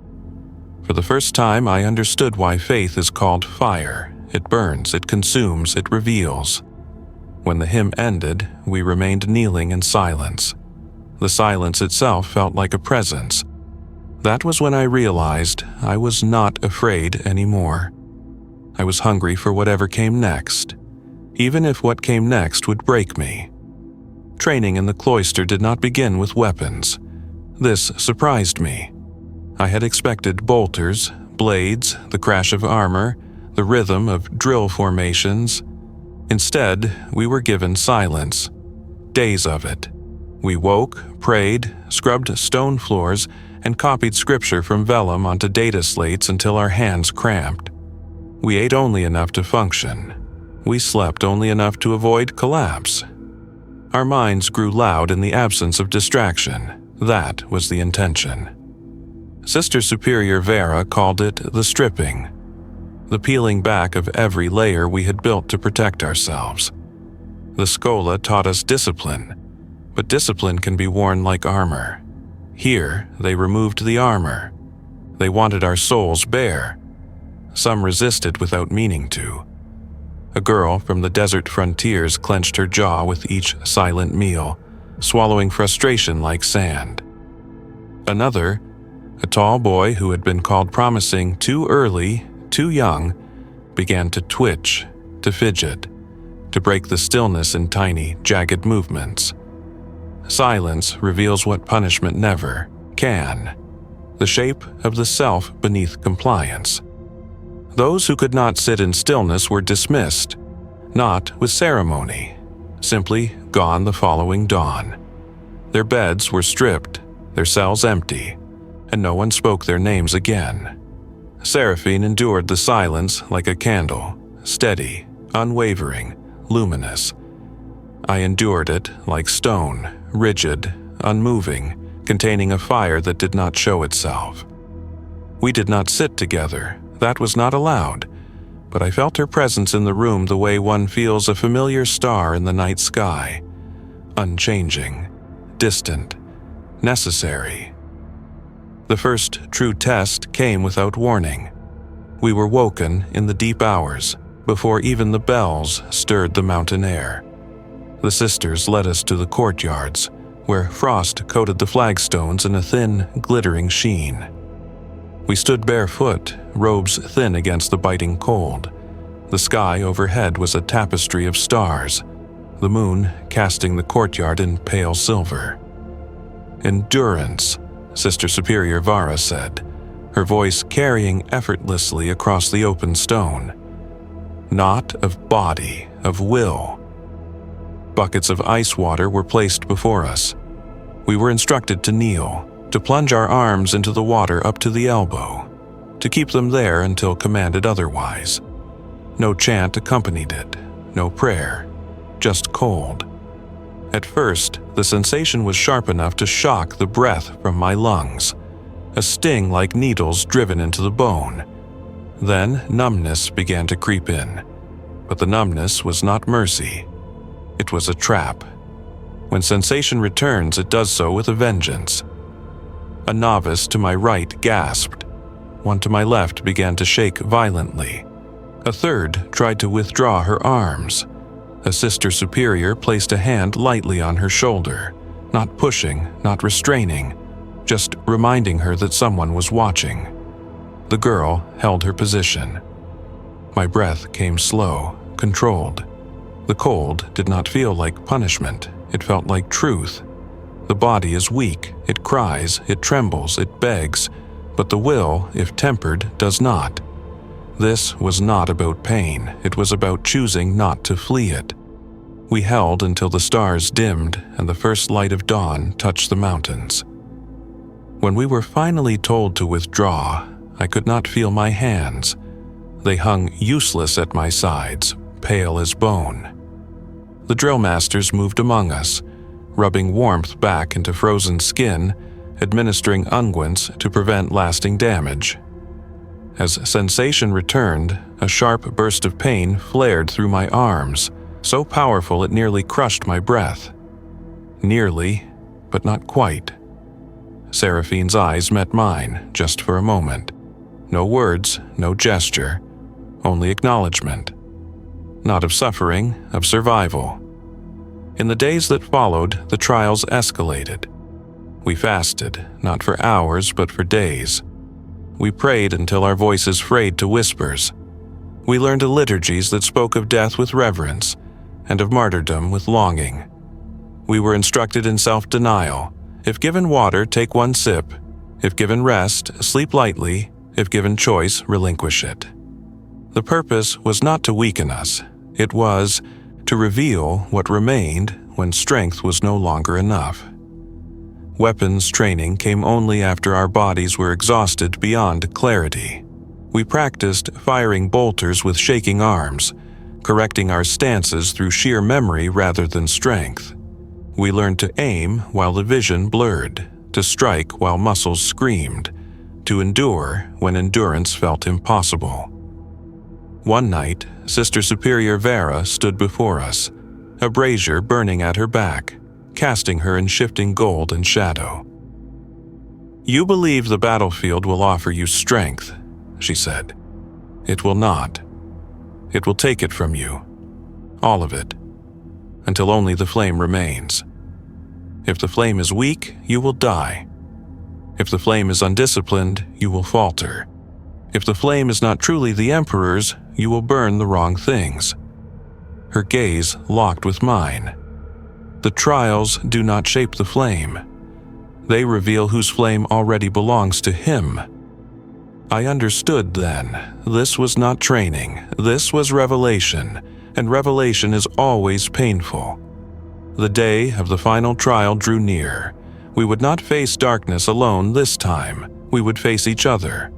For the first time, I understood why faith is called fire. It burns, it consumes, it reveals. When the hymn ended, we remained kneeling in silence. The silence itself felt like a presence. That was when I realized I was not afraid anymore. I was hungry for whatever came next, even if what came next would break me. Training in the cloister did not begin with weapons. This surprised me. I had expected bolters, blades, the crash of armor, the rhythm of drill formations. Instead, we were given silence. Days of it. We woke, prayed, scrubbed stone floors, and copied scripture from vellum onto data slates until our hands cramped. We ate only enough to function. We slept only enough to avoid collapse. Our minds grew loud in the absence of distraction. That was the intention. Sister Superior Vera called it the stripping, the peeling back of every layer we had built to protect ourselves. The Schola taught us discipline, but discipline can be worn like armor. Here, they removed the armor. They wanted our souls bare. Some resisted without meaning to. A girl from the desert frontiers clenched her jaw with each silent meal, swallowing frustration like sand. Another, a tall boy who had been called promising too early, too young, began to twitch, to fidget, to break the stillness in tiny, jagged movements. Silence reveals what punishment never can, the shape of the self beneath compliance. Those who could not sit in stillness were dismissed, not with ceremony, simply gone the following dawn. Their beds were stripped, their cells empty, and no one spoke their names again. Seraphine endured the silence like a candle, steady, unwavering, luminous. I endured it like stone, rigid, unmoving, containing a fire that did not show itself. We did not sit together. That was not allowed, but I felt her presence in the room the way one feels a familiar star in the night sky, unchanging, distant, necessary. The first true test came without warning. We were woken in the deep hours, before even the bells stirred the mountain air. The sisters led us to the courtyards, where frost coated the flagstones in a thin, glittering sheen. We stood barefoot, robes thin against the biting cold. The sky overhead was a tapestry of stars, the moon casting the courtyard in pale silver. "Endurance," Sister Superior Vara said, her voice carrying effortlessly across the open stone. "Not of body, of will." Buckets of ice water were placed before us. We were instructed to kneel, to plunge our arms into the water up to the elbow, to keep them there until commanded otherwise. No chant accompanied it, no prayer, just cold. At first, the sensation was sharp enough to shock the breath from my lungs, a sting like needles driven into the bone. Then numbness began to creep in, but the numbness was not mercy. It was a trap. When sensation returns, it does so with a vengeance. A novice to my right gasped. One to my left began to shake violently. A third tried to withdraw her arms. A sister superior placed a hand lightly on her shoulder, not pushing, not restraining, just reminding her that someone was watching. The girl held her position. My breath came slow, controlled. The cold did not feel like punishment, it felt like truth. The body is weak, it cries, it trembles, it begs, but the will, if tempered, does not. This was not about pain, it was about choosing not to flee it. We held until the stars dimmed and the first light of dawn touched the mountains. When we were finally told to withdraw, I could not feel my hands. They hung useless at my sides, pale as bone. The drill masters moved among us, rubbing warmth back into frozen skin, administering unguents to prevent lasting damage. As sensation returned, a sharp burst of pain flared through my arms, so powerful it nearly crushed my breath. Nearly, but not quite. Seraphine's eyes met mine, just for a moment. No words, no gesture, only acknowledgement. Not of suffering, of survival. In the days that followed, the trials escalated. We fasted, not for hours, but for days. We prayed until our voices frayed to whispers. We learned liturgies that spoke of death with reverence, and of martyrdom with longing. We were instructed in self-denial. If given water, take one sip. If given rest, sleep lightly. If given choice, relinquish it. The purpose was not to weaken us. It was to reveal what remained when strength was no longer enough. Weapons training came only after our bodies were exhausted beyond clarity. We practiced firing bolters with shaking arms, correcting our stances through sheer memory rather than strength. We learned to aim while the vision blurred, to strike while muscles screamed, to endure when endurance felt impossible. One night, Sister Superior Vera stood before us, a brazier burning at her back, casting her in shifting gold and shadow. "You believe the battlefield will offer you strength," she said. "It will not. It will take it from you, all of it, until only the flame remains. If the flame is weak, you will die. If the flame is undisciplined, you will falter. If the flame is not truly the Emperor's, you will burn the wrong things." Her gaze locked with mine. The trials do not shape the flame. They reveal whose flame already belongs to him. I understood then. This was not training. This was revelation, and revelation is always painful. The day of the final trial drew near. We would not face darkness alone this time. We would face each other.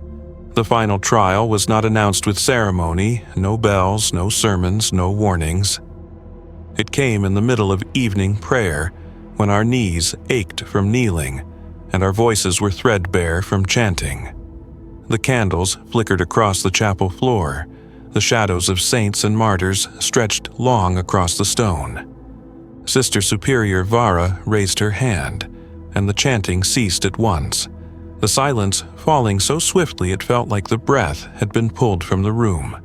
The final trial was not announced with ceremony, no bells, no sermons, no warnings. It came in the middle of evening prayer, when our knees ached from kneeling, and our voices were threadbare from chanting. The candles flickered across the chapel floor. The shadows of saints and martyrs stretched long across the stone. Sister Superior Vara raised her hand, and the chanting ceased at once, the silence falling so swiftly it felt like the breath had been pulled from the room.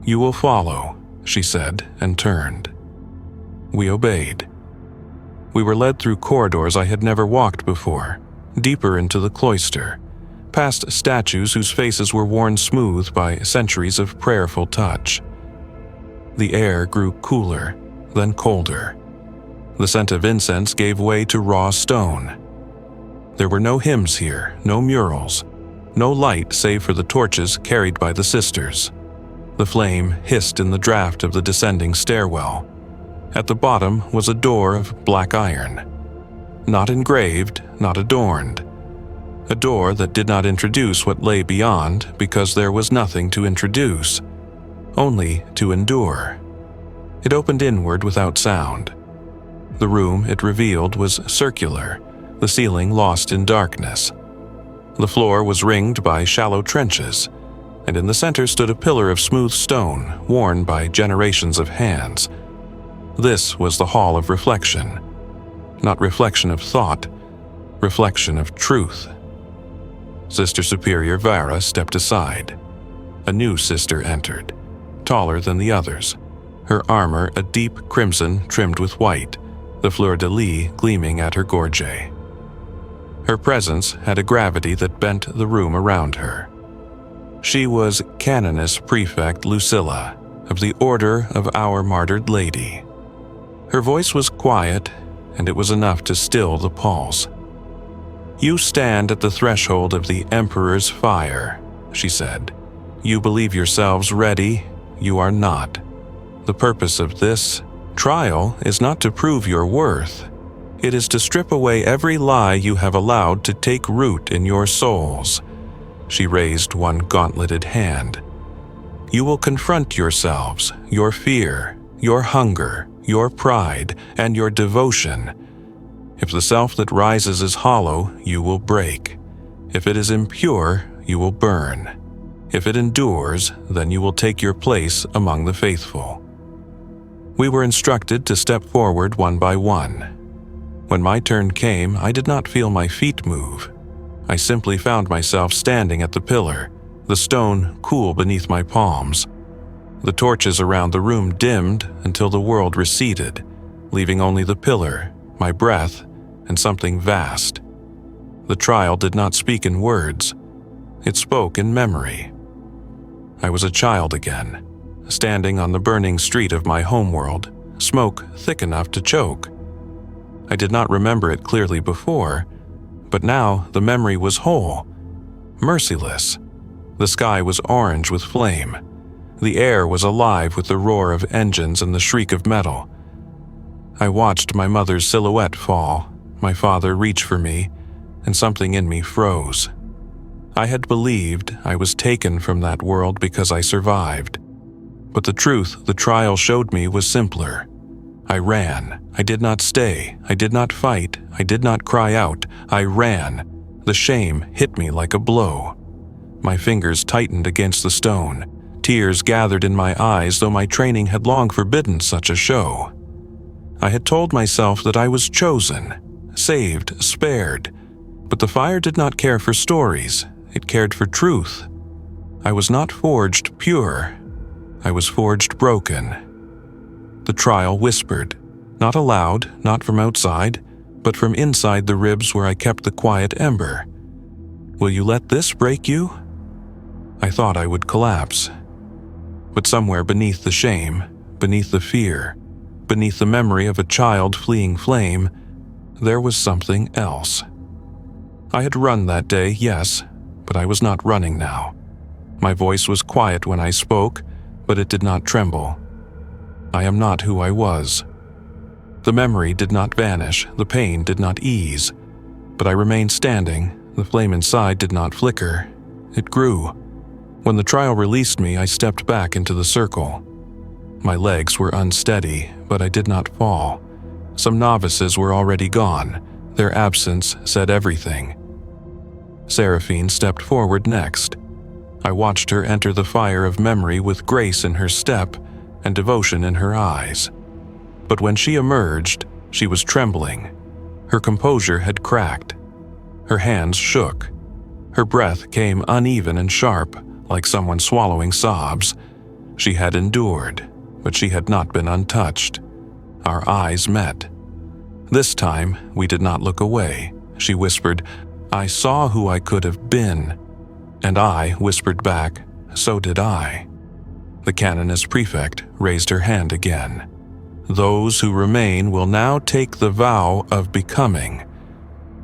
"You will follow," she said, and turned. We obeyed. We were led through corridors I had never walked before, deeper into the cloister, past statues whose faces were worn smooth by centuries of prayerful touch. The air grew cooler, then colder. The scent of incense gave way to raw stone. There were no hymns here, no murals, no light save for the torches carried by the sisters. The flame hissed in the draft of the descending stairwell. At the bottom was a door of black iron. Not engraved, not adorned. A door that did not introduce what lay beyond because there was nothing to introduce, only to endure. It opened inward without sound. The room it revealed was circular, the ceiling lost in darkness. The floor was ringed by shallow trenches, and in the center stood a pillar of smooth stone worn by generations of hands. This was the Hall of Reflection. Not reflection of thought, reflection of truth. Sister Superior Vara stepped aside. A new sister entered, taller than the others, her armor a deep crimson trimmed with white, the fleur-de-lis gleaming at her gorget. Her presence had a gravity that bent the room around her. She was Canoness Prefect Lucilla, of the Order of Our Martyred Lady. Her voice was quiet, and it was enough to still the pulse. "You stand at the threshold of the Emperor's fire," she said. "You believe yourselves ready. You are not. The purpose of this trial is not to prove your worth. It is to strip away every lie you have allowed to take root in your souls." She raised one gauntleted hand. "You will confront yourselves, your fear, your hunger, your pride, and your devotion. If the self that rises is hollow, you will break. If it is impure, you will burn. If it endures, then you will take your place among the faithful." We were instructed to step forward one by one. When my turn came, I did not feel my feet move. I simply found myself standing at the pillar, the stone cool beneath my palms. The torches around the room dimmed until the world receded, leaving only the pillar, my breath, and something vast. The trial did not speak in words. It spoke in memory. I was a child again, standing on the burning street of my homeworld, smoke thick enough to choke. I did not remember it clearly before, but now the memory was whole, merciless. The sky was orange with flame. The air was alive with the roar of engines and the shriek of metal. I watched my mother's silhouette fall, my father reach for me, and something in me froze. I had believed I was taken from that world because I survived. But the truth the trial showed me was simpler. I ran. I did not stay. I did not fight. I did not cry out. I ran. The shame hit me like a blow. My fingers tightened against the stone. Tears gathered in my eyes, though my training had long forbidden such a show. I had told myself that I was chosen, saved, spared. But the fire did not care for stories. It cared for truth. I was not forged pure. I was forged broken. The trial whispered, not aloud, not from outside, but from inside the ribs where I kept the quiet ember. "Will you let this break you?" I thought I would collapse. But somewhere beneath the shame, beneath the fear, beneath the memory of a child fleeing flame, there was something else. I had run that day, yes, but I was not running now. My voice was quiet when I spoke, but it did not tremble. I am not who I was. The memory did not vanish, the pain did not ease, but I remained standing. The flame inside did not flicker. It grew. When the trial released me, I stepped back into the circle. My legs were unsteady, but I did not fall. Some novices were already gone. Their absence said everything. Seraphine stepped forward next. I watched her enter the fire of memory with grace in her step and devotion in her eyes. But when she emerged, she was trembling. Her composure had cracked. Her hands shook. Her breath came uneven and sharp, like someone swallowing sobs. She had endured, but she had not been untouched. Our eyes met. This time, we did not look away. She whispered, "I saw who I could have been." And I whispered back, "So did I." The Canoness Prefect raised her hand again. "Those who remain will now take the vow of becoming.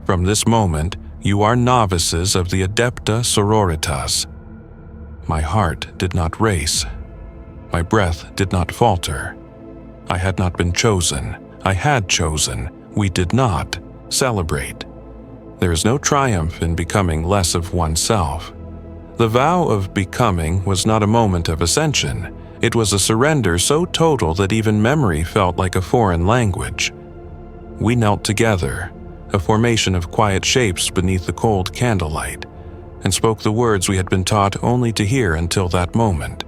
From this moment, you are novices of the Adepta Sororitas." My heart did not race. My breath did not falter. I had not been chosen. I had chosen. We did not celebrate. There is no triumph in becoming less of oneself. The vow of becoming was not a moment of ascension. It was a surrender so total that even memory felt like a foreign language. We knelt together, a formation of quiet shapes beneath the cold candlelight, and spoke the words we had been taught only to hear until that moment.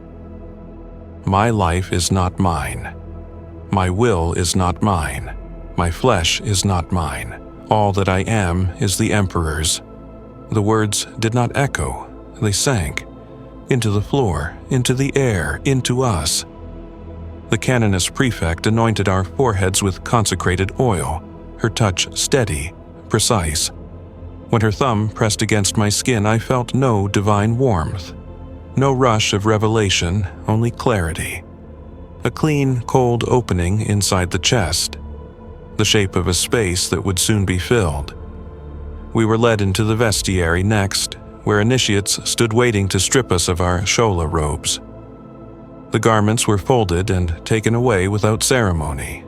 My life is not mine. My will is not mine. My flesh is not mine. All that I am is the Emperor's. The words did not echo, they sank. Into the floor, into the air, into us. The canoness prefect anointed our foreheads with consecrated oil, her touch steady, precise. When her thumb pressed against my skin, I felt no divine warmth. No rush of revelation, only clarity. A clean, cold opening inside the chest. The shape of a space that would soon be filled. We were led into the vestiary next, where initiates stood waiting to strip us of our shola robes. The garments were folded and taken away without ceremony.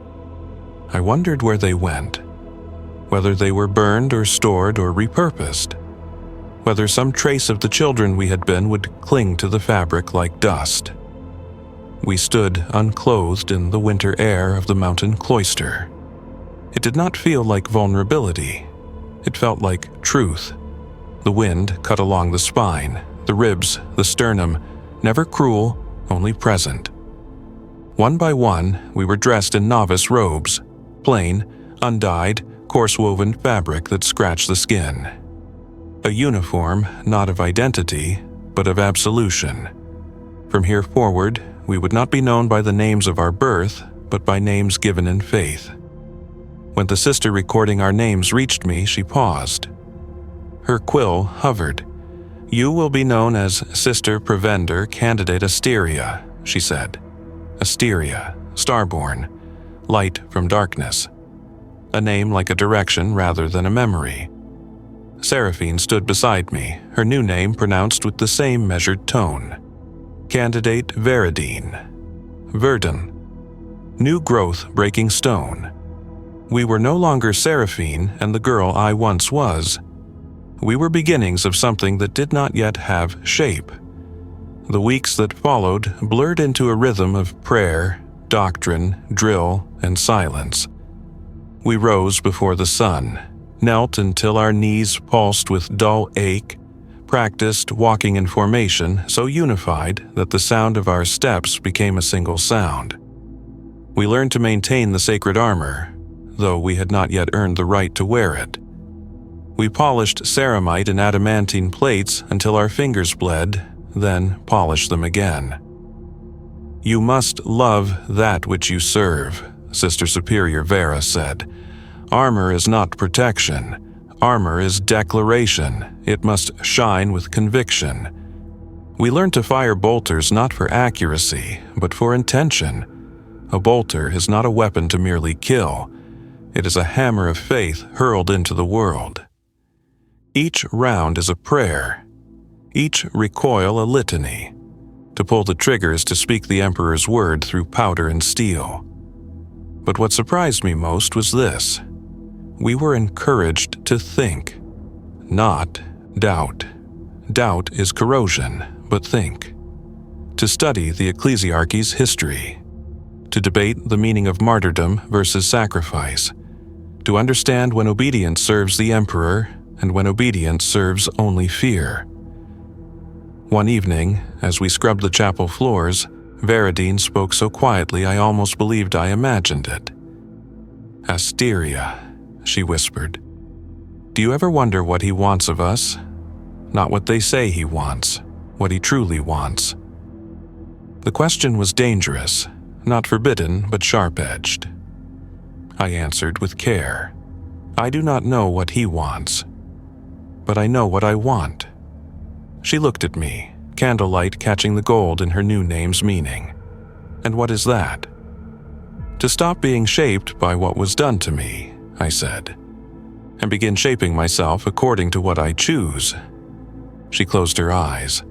I wondered where they went, whether they were burned or stored or repurposed, whether some trace of the children we had been would cling to the fabric like dust. We stood unclothed in the winter air of the mountain cloister. It did not feel like vulnerability. It felt like truth. The wind cut along the spine, the ribs, the sternum, never cruel, only present. One by one, we were dressed in novice robes, plain, undyed, coarse-woven fabric that scratched the skin. A uniform not of identity, but of absolution. From here forward, we would not be known by the names of our birth, but by names given in faith. When the sister recording our names reached me, she paused. Her quill hovered. "You will be known as Sister Provender Candidate Asteria," she said. Asteria, starborn, light from darkness. A name like a direction rather than a memory. Seraphine stood beside me, her new name pronounced with the same measured tone. Candidate Veridine. Verdun. New growth breaking stone. We were no longer Seraphine and the girl I once was. We were beginnings of something that did not yet have shape. The weeks that followed blurred into a rhythm of prayer, doctrine, drill, and silence. We rose before the sun, knelt until our knees pulsed with dull ache, practiced walking in formation so unified that the sound of our steps became a single sound. We learned to maintain the sacred armor, though we had not yet earned the right to wear it. We polished ceramite and adamantine plates until our fingers bled, then polished them again. "You must love that which you serve," Sister Superior Vera said. "Armor is not protection. Armor is declaration. It must shine with conviction." We learned to fire bolters not for accuracy, but for intention. A bolter is not a weapon to merely kill. It is a hammer of faith hurled into the world. Each round is a prayer. Each recoil a litany. To pull the trigger is to speak the Emperor's word through powder and steel. But what surprised me most was this. We were encouraged to think, not doubt. Doubt is corrosion, but think. To study the ecclesiarchy's history. To debate the meaning of martyrdom versus sacrifice. To understand when obedience serves the Emperor and when obedience serves only fear. One evening, as we scrubbed the chapel floors, Veridine spoke so quietly I almost believed I imagined it. "Asteria," she whispered. "Do you ever wonder what he wants of us? Not what they say he wants, what he truly wants." The question was dangerous, not forbidden but sharp-edged. I answered with care. "I do not know what he wants, but I know what I want." She looked at me, candlelight catching the gold in her new name's meaning. "And what is that?" "To stop being shaped by what was done to me," I said, "and begin shaping myself according to what I choose." She closed her eyes.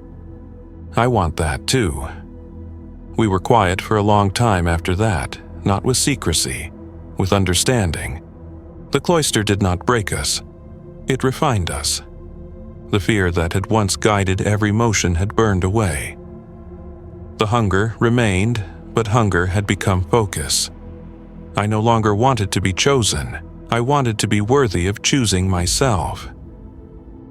"I want that too." We were quiet for a long time after that, not with secrecy, with understanding. The cloister did not break us. It refined us. The fear that had once guided every motion had burned away. The hunger remained, but hunger had become focus. I no longer wanted to be chosen. I wanted to be worthy of choosing myself.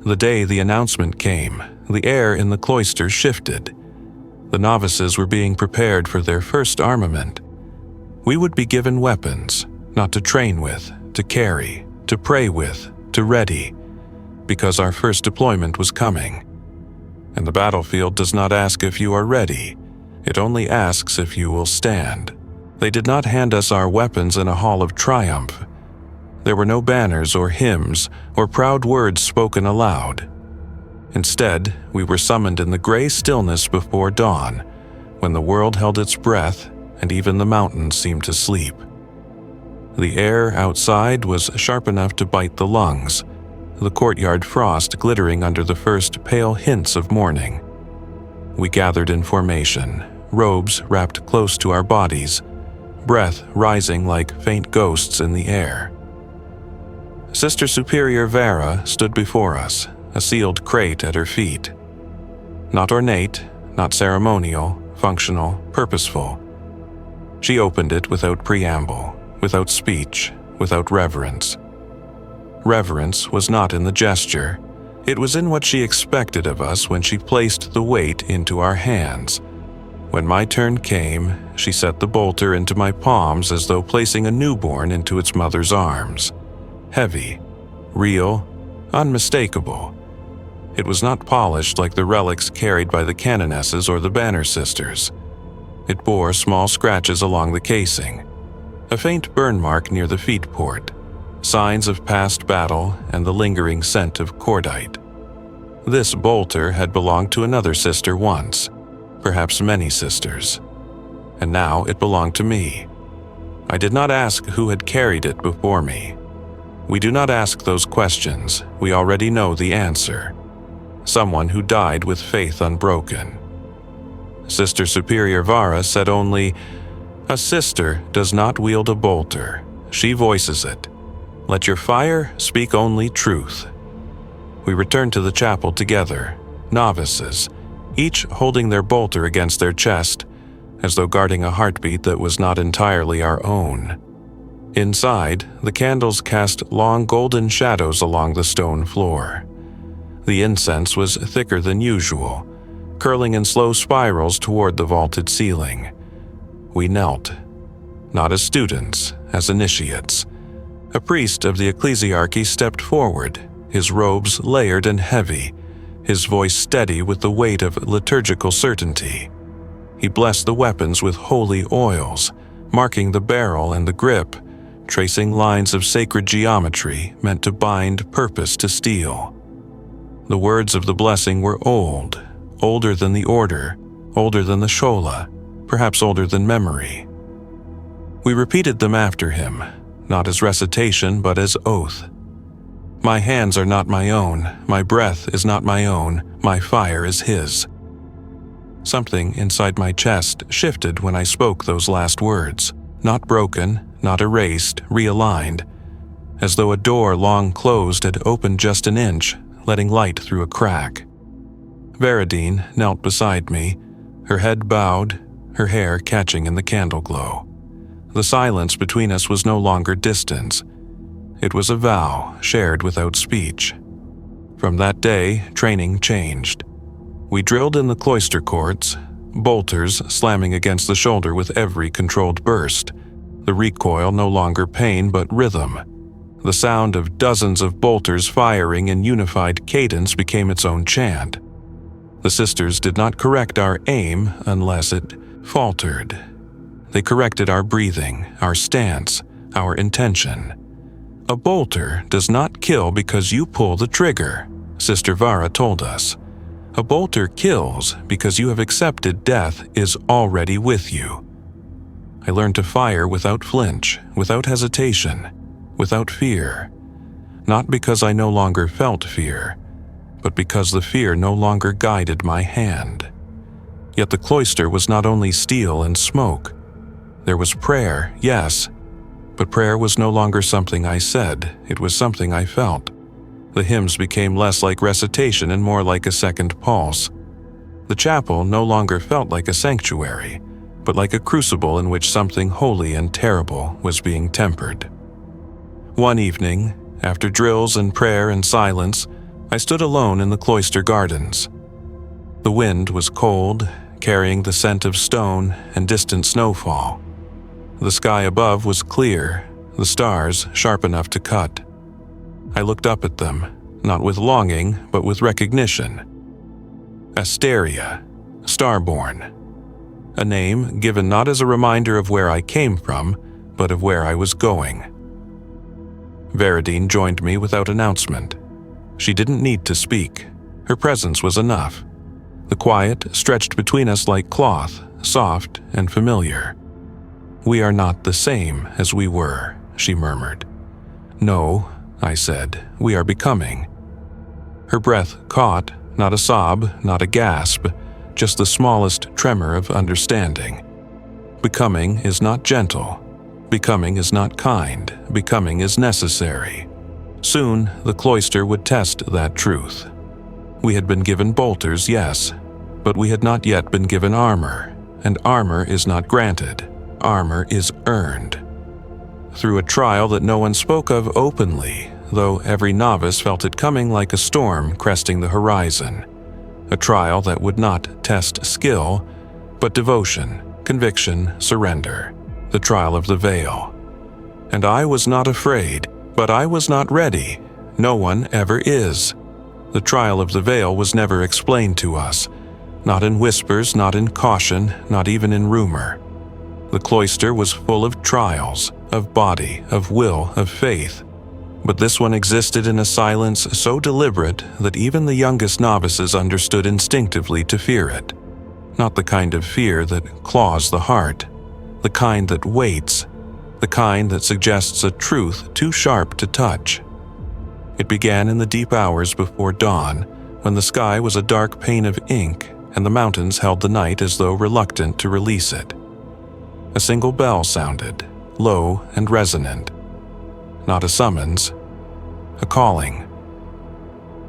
The day the announcement came, the air in the cloister shifted. The novices were being prepared for their first armament. We would be given weapons, not to train with, to carry, to pray with, to ready, because our first deployment was coming. And the battlefield does not ask if you are ready, it only asks if you will stand. They did not hand us our weapons in a hall of triumph. There were no banners or hymns or proud words spoken aloud. Instead, we were summoned in the gray stillness before dawn, when the world held its breath and even the mountains seemed to sleep. The air outside was sharp enough to bite the lungs, the courtyard frost glittering under the first pale hints of morning. We gathered in formation, robes wrapped close to our bodies, breath rising like faint ghosts in the air. Sister Superior Vera stood before us, a sealed crate at her feet. Not ornate, not ceremonial, functional, purposeful. She opened it without preamble, without speech, without reverence. Reverence was not in the gesture. It was in what she expected of us when she placed the weight into our hands. When my turn came, she set the bolter into my palms as though placing a newborn into its mother's arms. Heavy, real, unmistakable. It was not polished like the relics carried by the canonesses or the banner sisters. It bore small scratches along the casing, a faint burn mark near the feet port, signs of past battle and the lingering scent of cordite. This bolter had belonged to another sister once, perhaps many sisters, and now it belonged to me. I did not ask who had carried it before me. We do not ask those questions, we already know the answer. Someone who died with faith unbroken. Sister Superior Vara said only, "A sister does not wield a bolter, she voices it. Let your fire speak only truth." We returned to the chapel together, novices, each holding their bolter against their chest, as though guarding a heartbeat that was not entirely our own. Inside, the candles cast long golden shadows along the stone floor. The incense was thicker than usual, curling in slow spirals toward the vaulted ceiling. We knelt, not as students, as initiates. A priest of the ecclesiarchy stepped forward, his robes layered and heavy, his voice steady with the weight of liturgical certainty. He blessed the weapons with holy oils, marking the barrel and the grip, tracing lines of sacred geometry meant to bind purpose to steel. The words of the blessing were old, older than the order, older than the shola, perhaps older than memory. We repeated them after him, not as recitation but as oath. My hands are not my own, my breath is not my own, my fire is his. Something inside my chest shifted when I spoke those last words, not broken, not erased, realigned, as though a door long closed had opened just an inch, letting light through a crack. Veradine knelt beside me, her head bowed, her hair catching in the candle glow. The silence between us was no longer distance. It was a vow shared without speech. From that day, training changed. We drilled in the cloister courts, bolters slamming against the shoulder with every controlled burst, the recoil no longer pain but rhythm. The sound of dozens of bolters firing in unified cadence became its own chant. The sisters did not correct our aim unless it faltered. They corrected our breathing, our stance, our intention. A bolter does not kill because you pull the trigger, Sister Vara told us. A bolter kills because you have accepted death is already with you. I learned to fire without flinch, without hesitation, without fear. Not because I no longer felt fear, but because the fear no longer guided my hand. Yet the cloister was not only steel and smoke. There was prayer, yes, but prayer was no longer something I said, it was something I felt. The hymns became less like recitation and more like a second pulse. The chapel no longer felt like a sanctuary, but like a crucible in which something holy and terrible was being tempered. One evening, after drills and prayer and silence, I stood alone in the cloister gardens. The wind was cold, carrying the scent of stone and distant snowfall. The sky above was clear, the stars sharp enough to cut. I looked up at them, not with longing, but with recognition. Asteria, Starborn. A name given not as a reminder of where I came from, but of where I was going. Veridine joined me without announcement. She didn't need to speak. Her presence was enough. The quiet stretched between us like cloth, soft and familiar. "We are not the same as we were," she murmured. "No," I said, "we are becoming." Her breath caught, not a sob, not a gasp, just the smallest tremor of understanding. Becoming is not gentle. Becoming is not kind. Becoming is necessary. Soon, the cloister would test that truth. We had been given bolters, yes, but we had not yet been given armor, and armor is not granted. Armor is earned. Through a trial that no one spoke of openly, though every novice felt it coming like a storm cresting the horizon. A trial that would not test skill, but devotion, conviction, surrender. The trial of the veil. And I was not afraid, but I was not ready. No one ever is. The trial of the veil was never explained to us. Not in whispers, not in caution, not even in rumor. The cloister was full of trials, of body, of will, of faith. But this one existed in a silence so deliberate that even the youngest novices understood instinctively to fear it. Not the kind of fear that claws the heart, the kind that waits, the kind that suggests a truth too sharp to touch. It began in the deep hours before dawn, when the sky was a dark pane of ink and the mountains held the night as though reluctant to release it. A single bell sounded, low and resonant. Not a summons, a calling.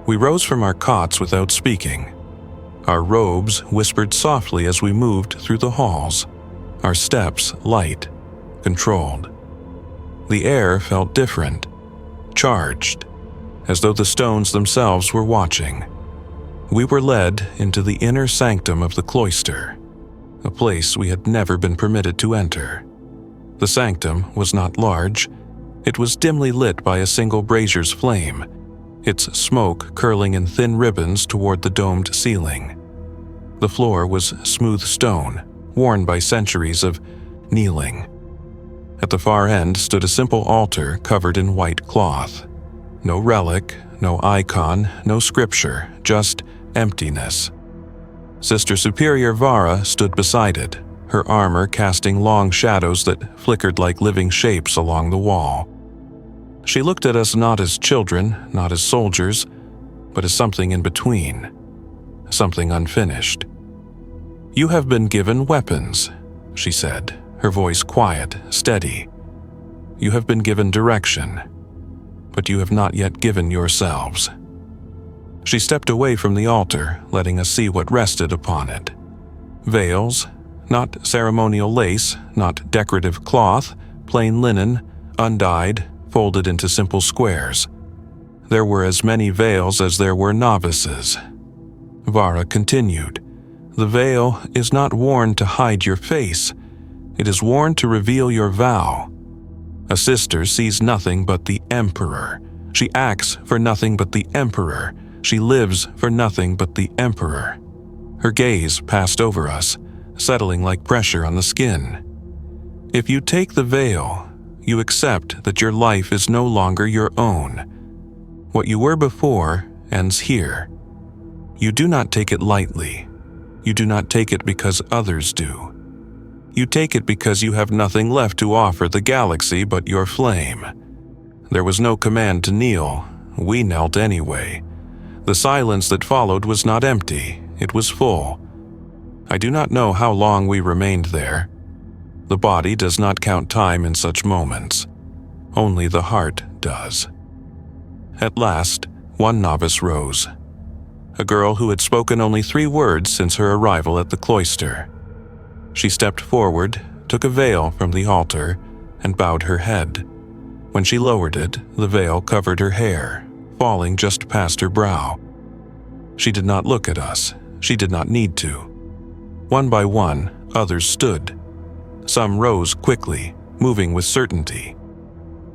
We rose from our cots without speaking. Our robes whispered softly as we moved through the halls, our steps light, controlled. The air felt different, charged, as though the stones themselves were watching. We were led into the inner sanctum of the cloister, a place we had never been permitted to enter. The sanctum was not large. It was dimly lit by a single brazier's flame, its smoke curling in thin ribbons toward the domed ceiling. The floor was smooth stone, worn by centuries of kneeling. At the far end stood a simple altar covered in white cloth. No relic, no icon, no scripture, just emptiness. Sister Superior Vara stood beside it, her armor casting long shadows that flickered like living shapes along the wall. She looked at us not as children, not as soldiers, but as something in between, something unfinished. "You have been given weapons," she said, her voice quiet, steady. "You have been given direction, but you have not yet given yourselves." She stepped away from the altar, letting us see what rested upon it. Veils, not ceremonial lace, not decorative cloth, plain linen, undyed, folded into simple squares. There were as many veils as there were novices. Vara continued, "The veil is not worn to hide your face. It is worn to reveal your vow. A sister sees nothing but the Emperor. She acts for nothing but the Emperor. She lives for nothing but the Emperor." Her gaze passed over us, settling like pressure on the skin. "If you take the veil, you accept that your life is no longer your own. What you were before ends here. You do not take it lightly. You do not take it because others do. You take it because you have nothing left to offer the galaxy but your flame. There was no command to kneel. We knelt anyway. The silence that followed was not empty, it was full. I do not know how long we remained there. The body does not count time in such moments. Only the heart does. At last, one novice rose. A girl who had spoken only 3 words since her arrival at the cloister. She stepped forward, took a veil from the altar, and bowed her head. When she lowered it, the veil covered her hair, falling just past her brow. She did not look at us. She did not need to. One by one, others stood. Some rose quickly, moving with certainty.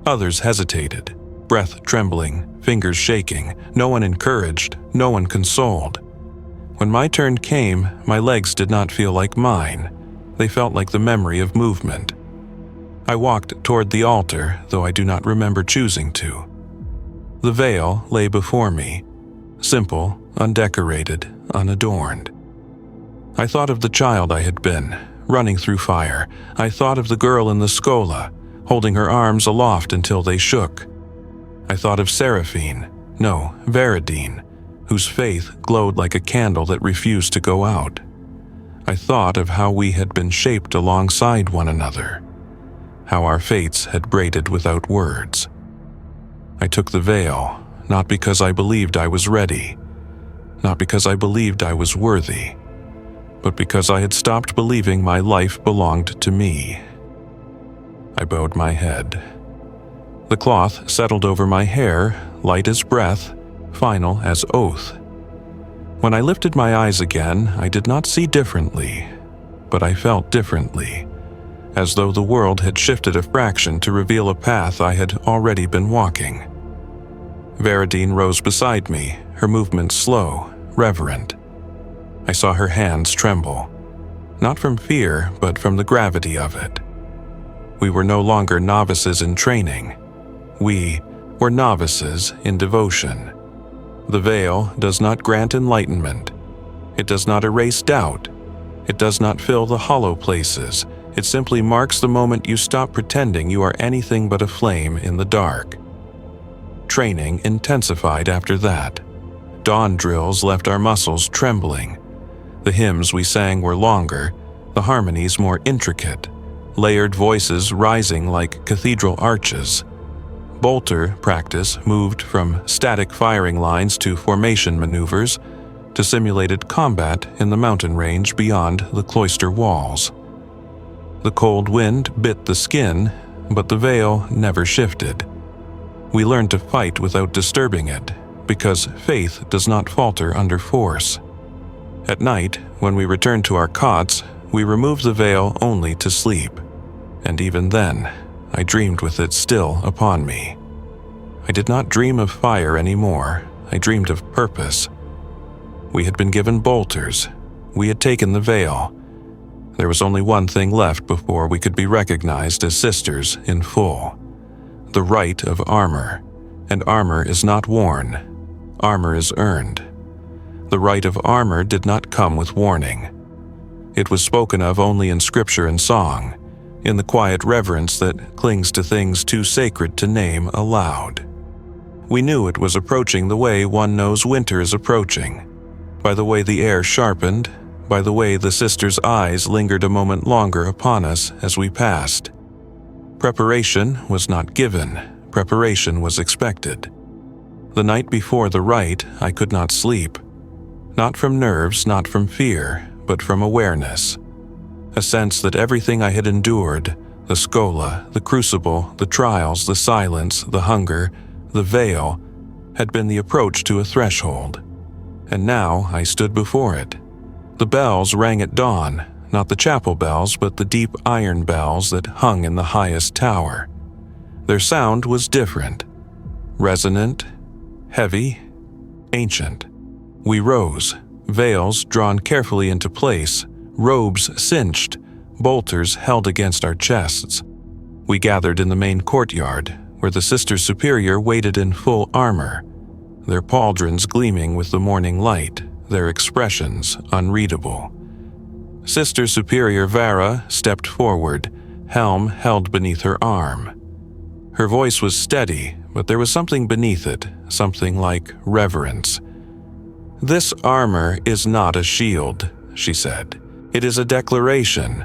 Others hesitated, breath trembling, fingers shaking, no one encouraged, no one consoled. When my turn came, my legs did not feel like mine. They felt like the memory of movement. I walked toward the altar, though I do not remember choosing to. The veil lay before me, simple, undecorated, unadorned. I thought of the child I had been, running through fire. I thought of the girl in the scola, holding her arms aloft until they shook. I thought of Veradine, whose faith glowed like a candle that refused to go out. I thought of how we had been shaped alongside one another, how our fates had braided without words. I took the veil, not because I believed I was ready, not because I believed I was worthy, but because I had stopped believing my life belonged to me. I bowed my head. The cloth settled over my hair, light as breath, final as oath. When I lifted my eyes again, I did not see differently, but I felt differently, as though the world had shifted a fraction to reveal a path I had already been walking. Veradine rose beside me, her movements slow, reverent. I saw her hands tremble, not from fear, but from the gravity of it. We were no longer novices in training. We were novices in devotion. The veil does not grant enlightenment. It does not erase doubt. It does not fill the hollow places. It simply marks the moment you stop pretending you are anything but a flame in the dark. Training intensified after that. Dawn drills left our muscles trembling. The hymns we sang were longer, the harmonies more intricate, layered voices rising like cathedral arches. Bolter practice moved from static firing lines to formation maneuvers to simulated combat in the mountain range beyond the cloister walls. The cold wind bit the skin, but the veil never shifted. We learned to fight without disturbing it, because faith does not falter under force. At night, when we returned to our cots, we removed the veil only to sleep, and even then, I dreamed with it still upon me. I did not dream of fire anymore. I dreamed of purpose. We had been given bolters. We had taken the veil. There was only one thing left before we could be recognized as sisters in full: the right of armor. And armor is not worn. Armor is earned. The right of armor did not come with warning. It was spoken of only in scripture and song, in the quiet reverence that clings to things too sacred to name aloud. We knew it was approaching the way one knows winter is approaching, by the way the air sharpened, by the way the sisters' eyes lingered a moment longer upon us as we passed. Preparation was not given, preparation was expected. The night before the rite, I could not sleep. Not from nerves, not from fear, but from awareness. A sense that everything I had endured, the scola, the crucible, the trials, the silence, the hunger, the veil, had been the approach to a threshold. And now I stood before it. The bells rang at dawn, not the chapel bells, but the deep iron bells that hung in the highest tower. Their sound was different, resonant, heavy, ancient. We rose, veils drawn carefully into place, robes cinched, bolters held against our chests. We gathered in the main courtyard, where the Sister Superior waited in full armor, their pauldrons gleaming with the morning light, their expressions unreadable. Sister Superior Vara stepped forward, helm held beneath her arm. Her voice was steady, but there was something beneath it, something like reverence. "This armor is not a shield," she said. "It is a declaration.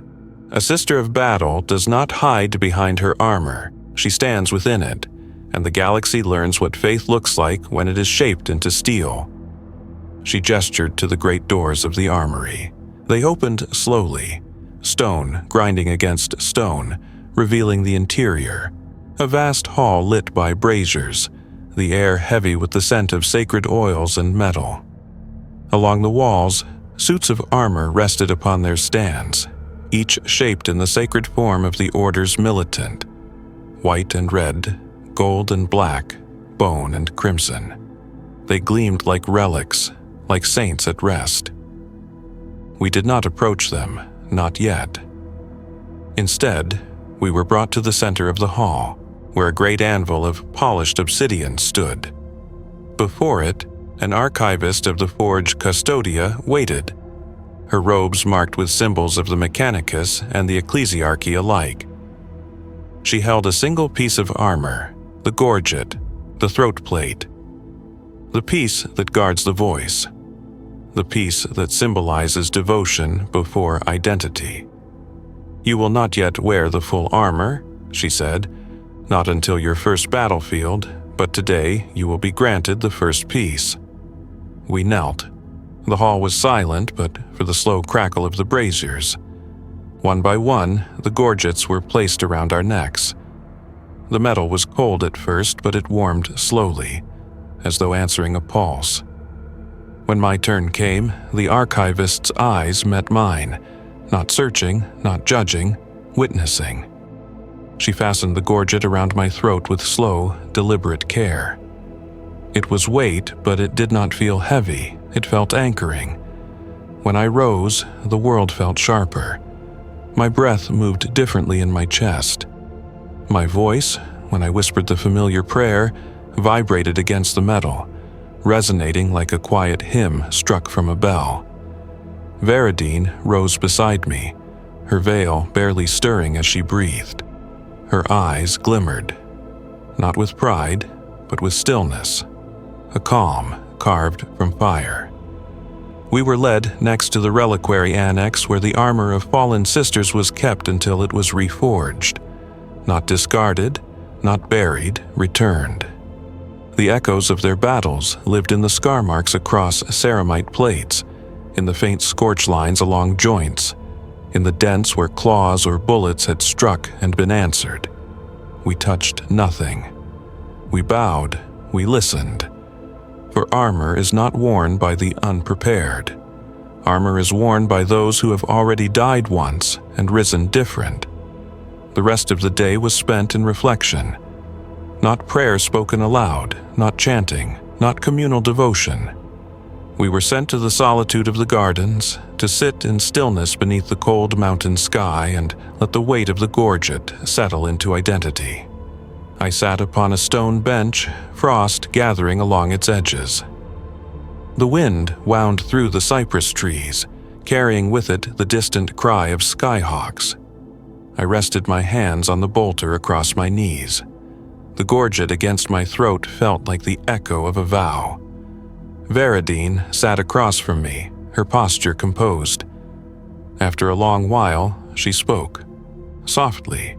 A sister of battle does not hide behind her armor. She stands within it, and the galaxy learns what faith looks like when it is shaped into steel." She gestured to the great doors of the armory. They opened slowly, stone grinding against stone, revealing the interior, A vast hall lit by braziers, the air heavy with the scent of sacred oils and metal. Along the walls, suits of armor rested upon their stands, each shaped in the sacred form of the Order's militant. White and red, gold and black, bone and crimson. They gleamed like relics, like saints at rest. We did not approach them, not yet. Instead, we were brought to the center of the hall, where a great anvil of polished obsidian stood. Before it, an archivist of the Forge Custodia waited, her robes marked with symbols of the Mechanicus and the Ecclesiarchy alike. She held a single piece of armor, the gorget, the throat plate, the piece that guards the voice, the piece that symbolizes devotion before identity. "You will not yet wear the full armor," she said, "not until your first battlefield, but today you will be granted the first piece." We knelt. The hall was silent but for the slow crackle of the braziers. One by one, the gorgets were placed around our necks. The metal was cold at first, but it warmed slowly, as though answering a pulse. When my turn came, the archivist's eyes met mine, not searching, not judging, witnessing. She fastened the gorget around my throat with slow, deliberate care. It was weight, but it did not feel heavy. It felt anchoring. When I rose, the world felt sharper. My breath moved differently in my chest. My voice, when I whispered the familiar prayer, vibrated against the metal, resonating like a quiet hymn struck from a bell. Veridine rose beside me, her veil barely stirring as she breathed. Her eyes glimmered, not with pride, but with stillness, a calm carved from fire. We were led next to the reliquary annex where the armor of fallen sisters was kept until it was reforged, not discarded, not buried, returned. The echoes of their battles lived in the scar marks across ceramite plates, in the faint scorch lines along joints, in the dents where claws or bullets had struck and been answered. We touched nothing. We bowed, we listened. For armor is not worn by the unprepared. Armor is worn by those who have already died once and risen different. The rest of the day was spent in reflection. Not prayer spoken aloud, not chanting, not communal devotion. We were sent to the solitude of the gardens, to sit in stillness beneath the cold mountain sky and let the weight of the gorget settle into identity. I sat upon a stone bench, frost gathering along its edges. The wind wound through the cypress trees, carrying with it the distant cry of skyhawks. I rested my hands on the bolter across my knees. The gorget against my throat felt like the echo of a vow. Veridine sat across from me, her posture composed. After a long while, she spoke, softly,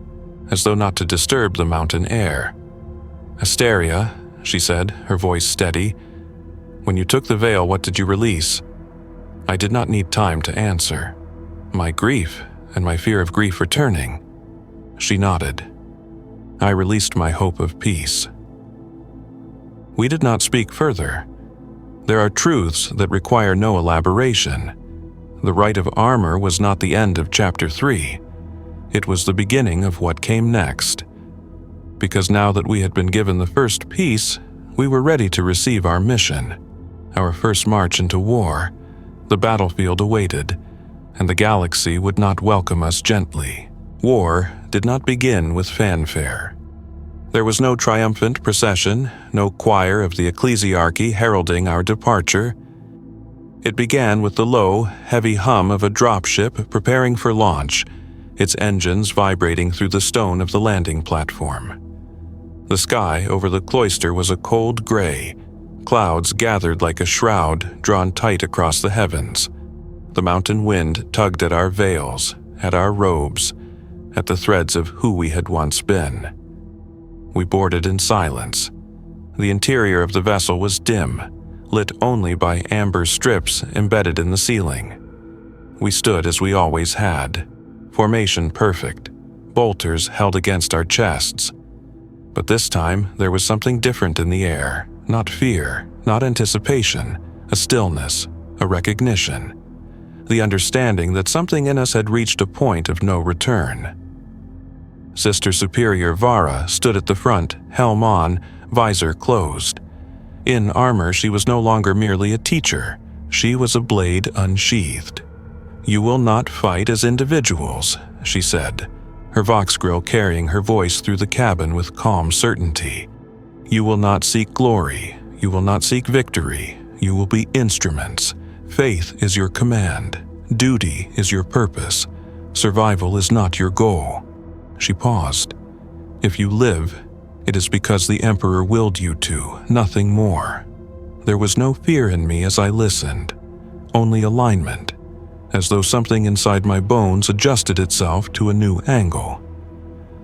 as though not to disturb the mountain air. "Asteria," she said, her voice steady, "when you took the veil, what did you release?" I did not need time to answer. My grief and my fear of grief returning. She nodded. I released my hope of peace. We did not speak further. There are truths that require no elaboration. The right of armor was not the end of Chapter 3. It was the beginning of what came next. Because now that we had been given the first piece, we were ready to receive our mission. Our first march into war. The battlefield awaited, and the galaxy would not welcome us gently. War did not begin with fanfare. There was no triumphant procession, no choir of the Ecclesiarchy heralding our departure. It began with the low, heavy hum of a dropship preparing for launch, its engines vibrating through the stone of the landing platform. The sky over the cloister was a cold gray. Clouds gathered like a shroud drawn tight across the heavens. The mountain wind tugged at our veils, at our robes, at the threads of who we had once been. We boarded in silence. The interior of the vessel was dim, lit only by amber strips embedded in the ceiling. We stood as we always had, formation perfect, bolters held against our chests. But this time, there was something different in the air. Not fear, not anticipation, a stillness, a recognition. The understanding that something in us had reached a point of no return. Sister Superior Vara stood at the front, helm on, visor closed. In armor, she was no longer merely a teacher. She was a blade unsheathed. "You will not fight as individuals," she said, her vox grill carrying her voice through the cabin with calm certainty. "You will not seek glory. You will not seek victory. You will be instruments. Faith is your command. Duty is your purpose. Survival is not your goal." She paused. "If you live, it is because the Emperor willed you to, nothing more." There was no fear in me as I listened, only alignment, as though something inside my bones adjusted itself to a new angle.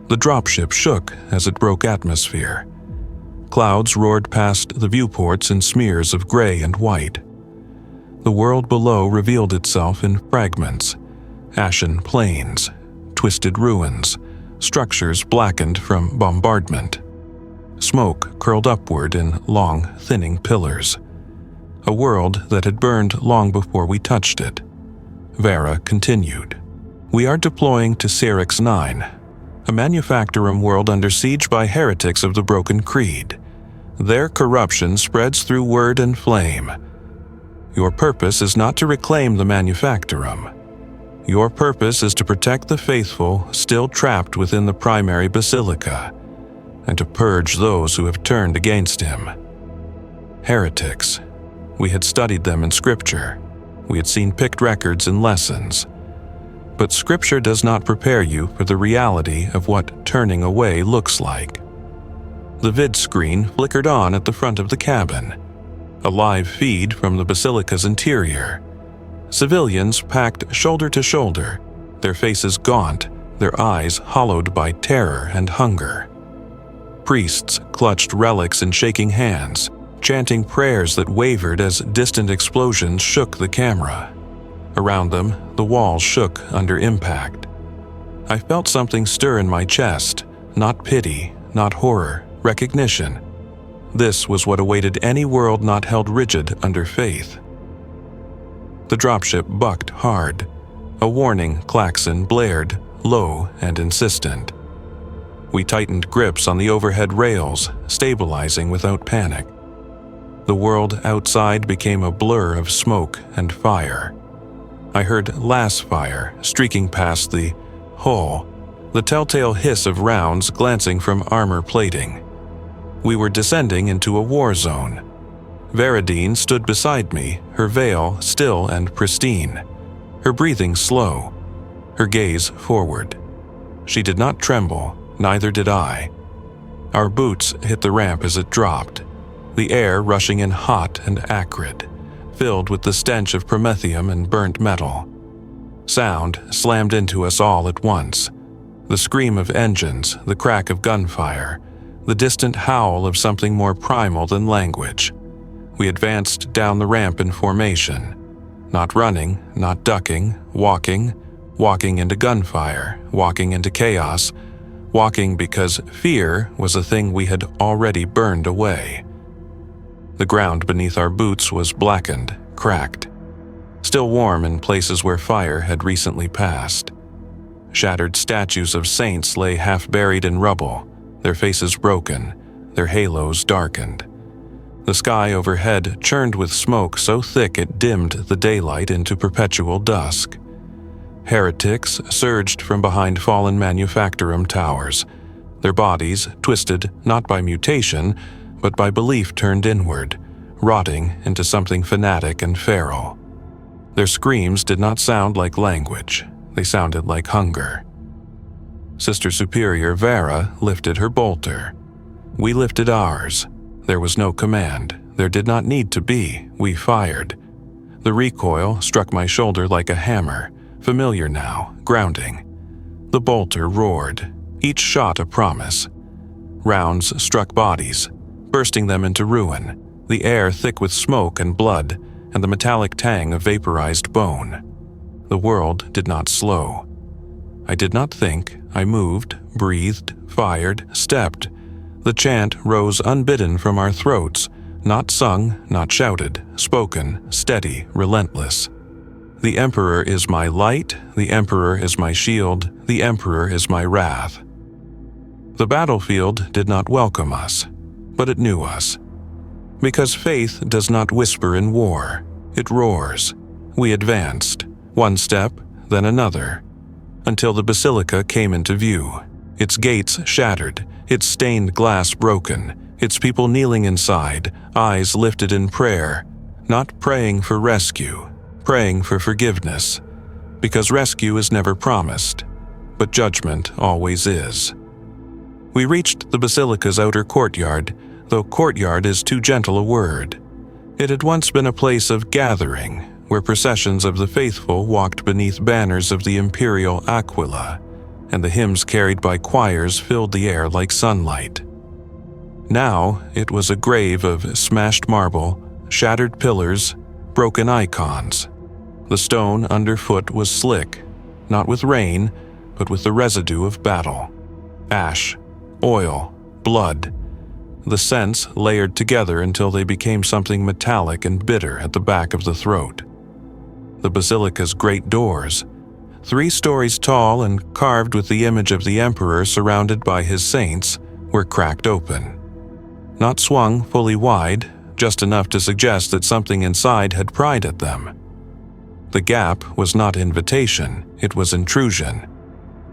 The dropship shook as it broke atmosphere. Clouds roared past the viewports in smears of gray and white. The world below revealed itself in fragments, ashen plains, twisted ruins, structures blackened from bombardment. Smoke curled upward in long, thinning pillars. A world that had burned long before we touched it. Vera continued. "We are deploying to Syrinx 9, a manufactorum world under siege by heretics of the Broken Creed. Their corruption spreads through word and flame. Your purpose is not to reclaim the manufactorum. Your purpose is to protect the faithful still trapped within the primary basilica, and to purge those who have turned against him." Heretics. We had studied them in Scripture. We had seen picked records and lessons. But Scripture does not prepare you for the reality of what turning away looks like. The vid screen flickered on at the front of the cabin. A live feed from the basilica's interior. Civilians packed shoulder to shoulder, their faces gaunt, their eyes hollowed by terror and hunger. Priests clutched relics in shaking hands, chanting prayers that wavered as distant explosions shook the camera. Around them, the walls shook under impact. I felt something stir in my chest, not pity, not horror, recognition. This was what awaited any world not held rigid under faith. The dropship bucked hard. A warning klaxon blared, low and insistent. We tightened grips on the overhead rails, stabilizing without panic. The world outside became a blur of smoke and fire. I heard lass fire streaking past the hull, the telltale hiss of rounds glancing from armor plating. We were descending into a war zone. Veradine stood beside me, her veil still and pristine, her breathing slow, her gaze forward. She did not tremble, neither did I. Our boots hit the ramp as it dropped, the air rushing in hot and acrid, filled with the stench of promethium and burnt metal. Sound slammed into us all at once. The scream of engines, the crack of gunfire, the distant howl of something more primal than language. We advanced down the ramp in formation, not running, not ducking, walking into gunfire, walking into chaos, walking because fear was a thing we had already burned away. The ground beneath our boots was blackened, cracked, still warm in places where fire had recently passed. Shattered statues of saints lay half buried in rubble, their faces broken, their halos darkened. The sky overhead churned with smoke so thick it dimmed the daylight into perpetual dusk. Heretics surged from behind fallen manufactorum towers, their bodies twisted not by mutation, but by belief turned inward, rotting into something fanatic and feral. Their screams did not sound like language, they sounded like hunger. Sister Superior Vera lifted her bolter. We lifted ours. There was no command. There did not need to be. We fired. The recoil struck my shoulder like a hammer, familiar now, grounding. The bolter roared, each shot a promise. Rounds struck bodies, bursting them into ruin, the air thick with smoke and blood, and the metallic tang of vaporized bone. The world did not slow. I did not think. I moved, breathed, fired, stepped. The chant rose unbidden from our throats, not sung, not shouted, spoken, steady, relentless. The Emperor is my light, the Emperor is my shield, the Emperor is my wrath. The battlefield did not welcome us, but it knew us. Because faith does not whisper in war, it roars. We advanced, one step, then another, until the basilica came into view, its gates shattered, its stained glass broken, its people kneeling inside, eyes lifted in prayer, not praying for rescue, praying for forgiveness, because rescue is never promised, but judgment always is. We reached the basilica's outer courtyard, though courtyard is too gentle a word. It had once been a place of gathering, where processions of the faithful walked beneath banners of the imperial Aquila, and the hymns carried by choirs filled the air like sunlight. Now it was a grave of smashed marble, shattered pillars, broken icons. The stone underfoot was slick, not with rain, but with the residue of battle. Ash, oil, blood. The scents layered together until they became something metallic and bitter at the back of the throat. The basilica's great doors, 3 stories tall and carved with the image of the Emperor surrounded by his saints, were cracked open. Not swung fully wide, just enough to suggest that something inside had pried at them. The gap was not invitation, it was intrusion.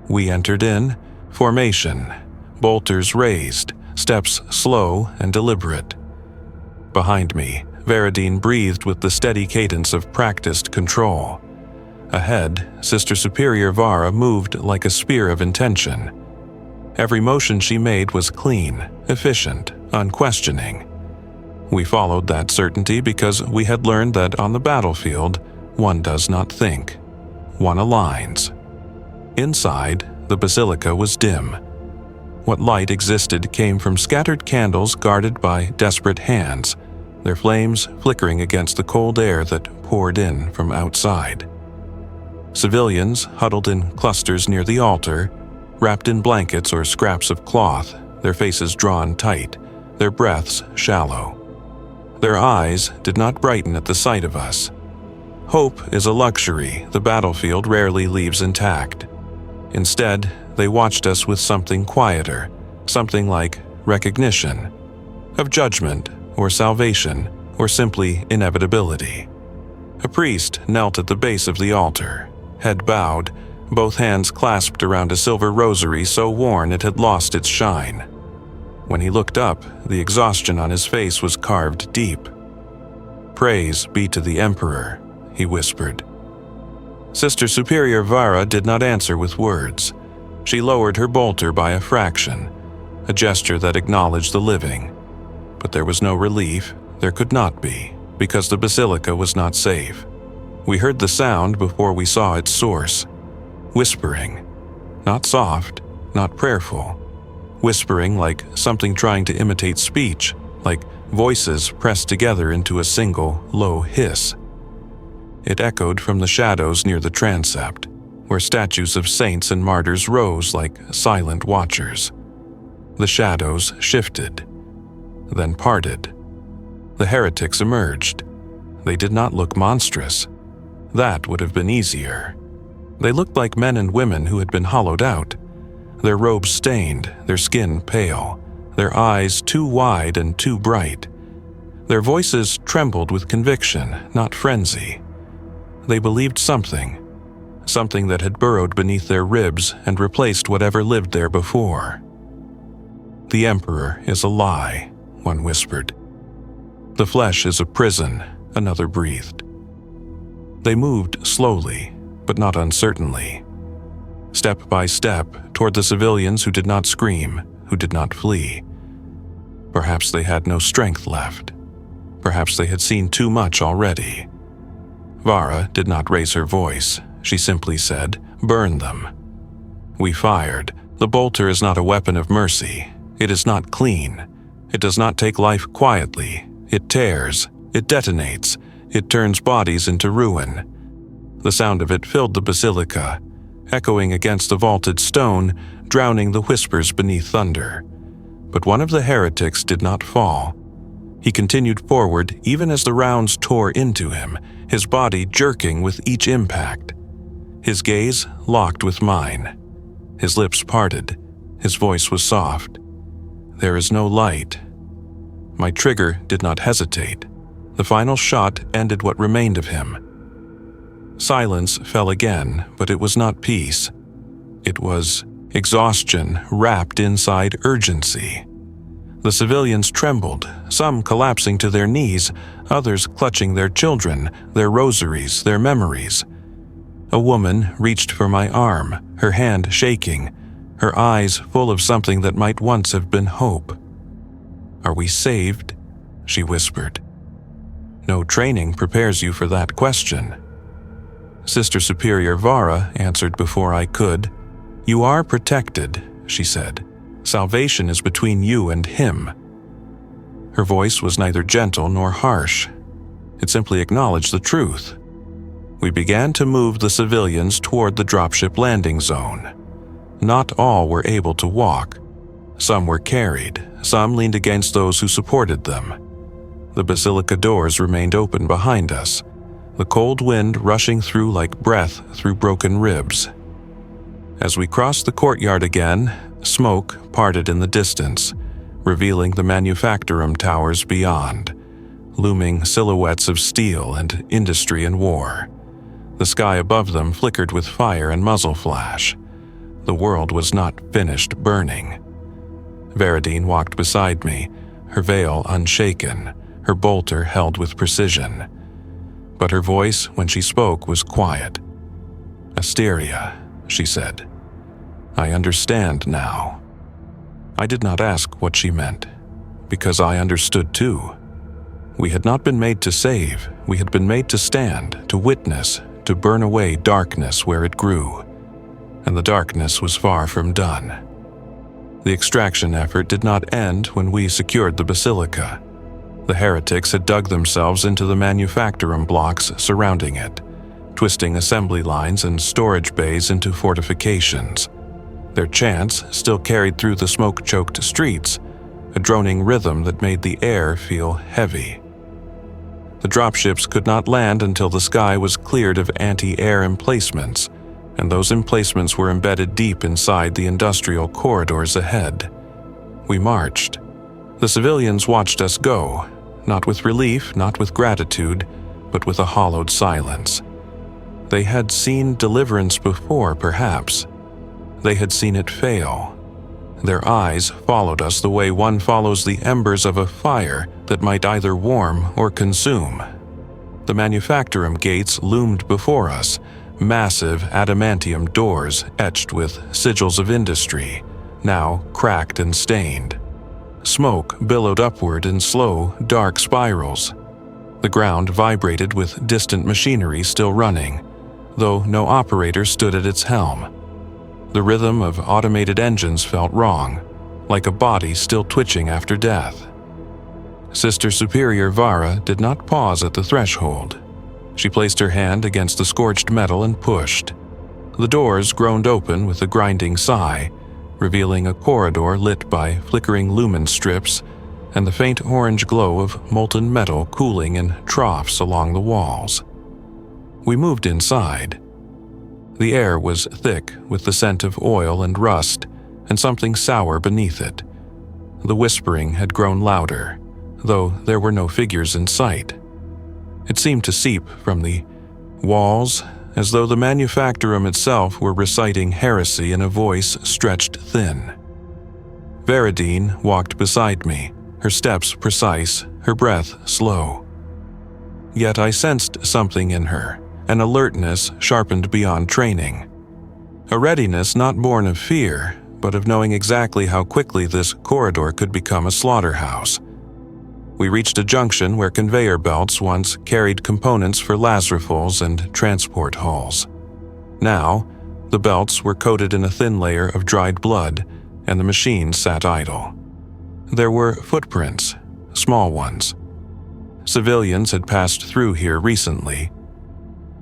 We entered in, formation, bolters raised, steps slow and deliberate. Behind me, Veridine breathed with the steady cadence of practiced control. Ahead, Sister Superior Vara moved like a spear of intention. Every motion she made was clean, efficient, unquestioning. We followed that certainty because we had learned that on the battlefield, one does not think. One aligns. Inside, the basilica was dim. What light existed came from scattered candles guarded by desperate hands, their flames flickering against the cold air that poured in from outside. Civilians huddled in clusters near the altar, wrapped in blankets or scraps of cloth, their faces drawn tight, their breaths shallow. Their eyes did not brighten at the sight of us. Hope is a luxury the battlefield rarely leaves intact. Instead, they watched us with something quieter, something like recognition, of judgment or salvation or simply inevitability. A priest knelt at the base of the altar, head bowed, both hands clasped around a silver rosary so worn it had lost its shine. When he looked up, the exhaustion on his face was carved deep. "Praise be to the Emperor," he whispered. Sister Superior Vara did not answer with words. She lowered her bolter by a fraction, a gesture that acknowledged the living. But there was no relief, there could not be, because the basilica was not safe. We heard the sound before we saw its source. Whispering. Not soft, not prayerful. Whispering like something trying to imitate speech, like voices pressed together into a single, low hiss. It echoed from the shadows near the transept, where statues of saints and martyrs rose like silent watchers. The shadows shifted, then parted. The heretics emerged. They did not look monstrous. That would have been easier. They looked like men and women who had been hollowed out, their robes stained, their skin pale, their eyes too wide and too bright. Their voices trembled with conviction, not frenzy. They believed something that had burrowed beneath their ribs and replaced whatever lived there before. "The Emperor is a lie," one whispered. "The flesh is a prison," another breathed. They moved slowly, but not uncertainly. Step by step toward the civilians who did not scream, who did not flee. Perhaps they had no strength left. Perhaps they had seen too much already. Vara did not raise her voice. She simply said, "Burn them." We fired. The bolter is not a weapon of mercy. It is not clean. It does not take life quietly. It tears. It detonates. It turns bodies into ruin. The sound of it filled the basilica, echoing against the vaulted stone, drowning the whispers beneath thunder. But one of the heretics did not fall. He continued forward even as the rounds tore into him, his body jerking with each impact. His gaze locked with mine. His lips parted. His voice was soft. "There is no light." My trigger did not hesitate. The final shot ended what remained of him. Silence fell again, but it was not peace. It was exhaustion wrapped inside urgency. The civilians trembled, some collapsing to their knees, others clutching their children, their rosaries, their memories. A woman reached for my arm, her hand shaking, her eyes full of something that might once have been hope. "Are we saved?" she whispered. "No training prepares you for that question." Sister Superior Vara answered before I could. "You are protected," she said. "Salvation is between you and him." Her voice was neither gentle nor harsh. It simply acknowledged the truth. We began to move the civilians toward the dropship landing zone. Not all were able to walk. Some were carried, some leaned against those who supported them. The basilica doors remained open behind us, the cold wind rushing through like breath through broken ribs. As we crossed the courtyard again, smoke parted in the distance, revealing the manufactorum towers beyond, looming silhouettes of steel and industry and war. The sky above them flickered with fire and muzzle flash. The world was not finished burning. Veradine walked beside me, her veil unshaken, her bolter held with precision. But her voice, when she spoke, was quiet. "Asteria," she said. "I understand now." I did not ask what she meant, because I understood too. We had not been made to save, we had been made to stand, to witness, to burn away darkness where it grew. And the darkness was far from done. The extraction effort did not end when we secured the basilica. The heretics had dug themselves into the manufactorum blocks surrounding it, twisting assembly lines and storage bays into fortifications. Their chants still carried through the smoke-choked streets, a droning rhythm that made the air feel heavy. The dropships could not land until the sky was cleared of anti-air emplacements, and those emplacements were embedded deep inside the industrial corridors ahead. We marched. The civilians watched us go, not with relief, not with gratitude, but with a hollowed silence. They had seen deliverance before, perhaps. They had seen it fail. Their eyes followed us the way one follows the embers of a fire that might either warm or consume. The manufactorum gates loomed before us, massive adamantium doors etched with sigils of industry, now cracked and stained. Smoke billowed upward in slow, dark spirals. The ground vibrated with distant machinery still running, though no operator stood at its helm. The rhythm of automated engines felt wrong, like a body still twitching after death. Sister Superior Vara did not pause at the threshold. She placed her hand against the scorched metal and pushed. The doors groaned open with a grinding sigh, revealing a corridor lit by flickering lumen strips and the faint orange glow of molten metal cooling in troughs along the walls. We moved inside. The air was thick with the scent of oil and rust, and something sour beneath it. The whispering had grown louder, though there were no figures in sight. It seemed to seep from the walls, as though the manufactorum itself were reciting heresy in a voice stretched thin. Veradine walked beside me, her steps precise, her breath slow. Yet I sensed something in her, an alertness sharpened beyond training. A readiness not born of fear, but of knowing exactly how quickly this corridor could become a slaughterhouse. We reached a junction where conveyor belts once carried components for Lazarifals and transport hulls. Now, the belts were coated in a thin layer of dried blood, and the machines sat idle. There were footprints, small ones. Civilians had passed through here recently.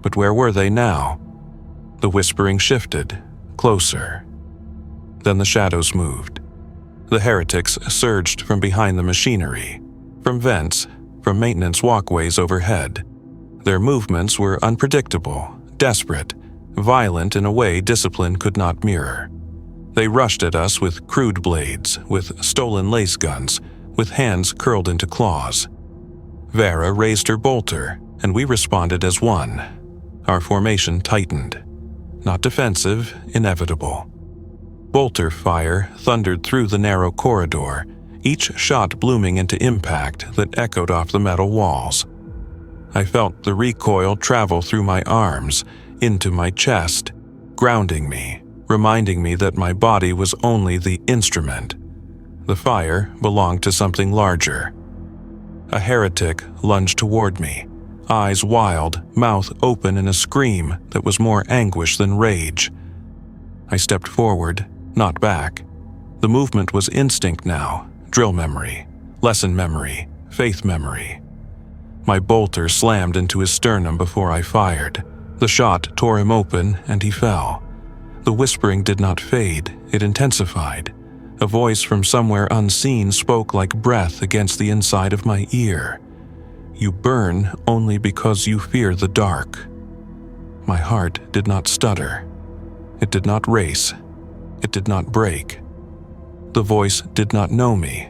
But where were they now? The whispering shifted, closer. Then the shadows moved. The heretics surged from behind the machinery, from vents, from maintenance walkways overhead. Their movements were unpredictable, desperate, violent in a way discipline could not mirror. They rushed at us with crude blades, with stolen lace guns, with hands curled into claws. Vera raised her bolter, and we responded as one. Our formation tightened. Not defensive, inevitable. Bolter fire thundered through the narrow corridor, each shot blooming into impact that echoed off the metal walls. I felt the recoil travel through my arms, into my chest, grounding me, reminding me that my body was only the instrument. The fire belonged to something larger. A heretic lunged toward me, eyes wild, mouth open in a scream that was more anguish than rage. I stepped forward, not back. The movement was instinct now, drill memory, lesson memory, faith memory. My bolter slammed into his sternum before I fired. The shot tore him open and he fell. The whispering did not fade, it intensified. A voice from somewhere unseen spoke like breath against the inside of my ear. You burn only because you fear the dark. My heart did not stutter. It did not race. It did not break. The voice did not know me.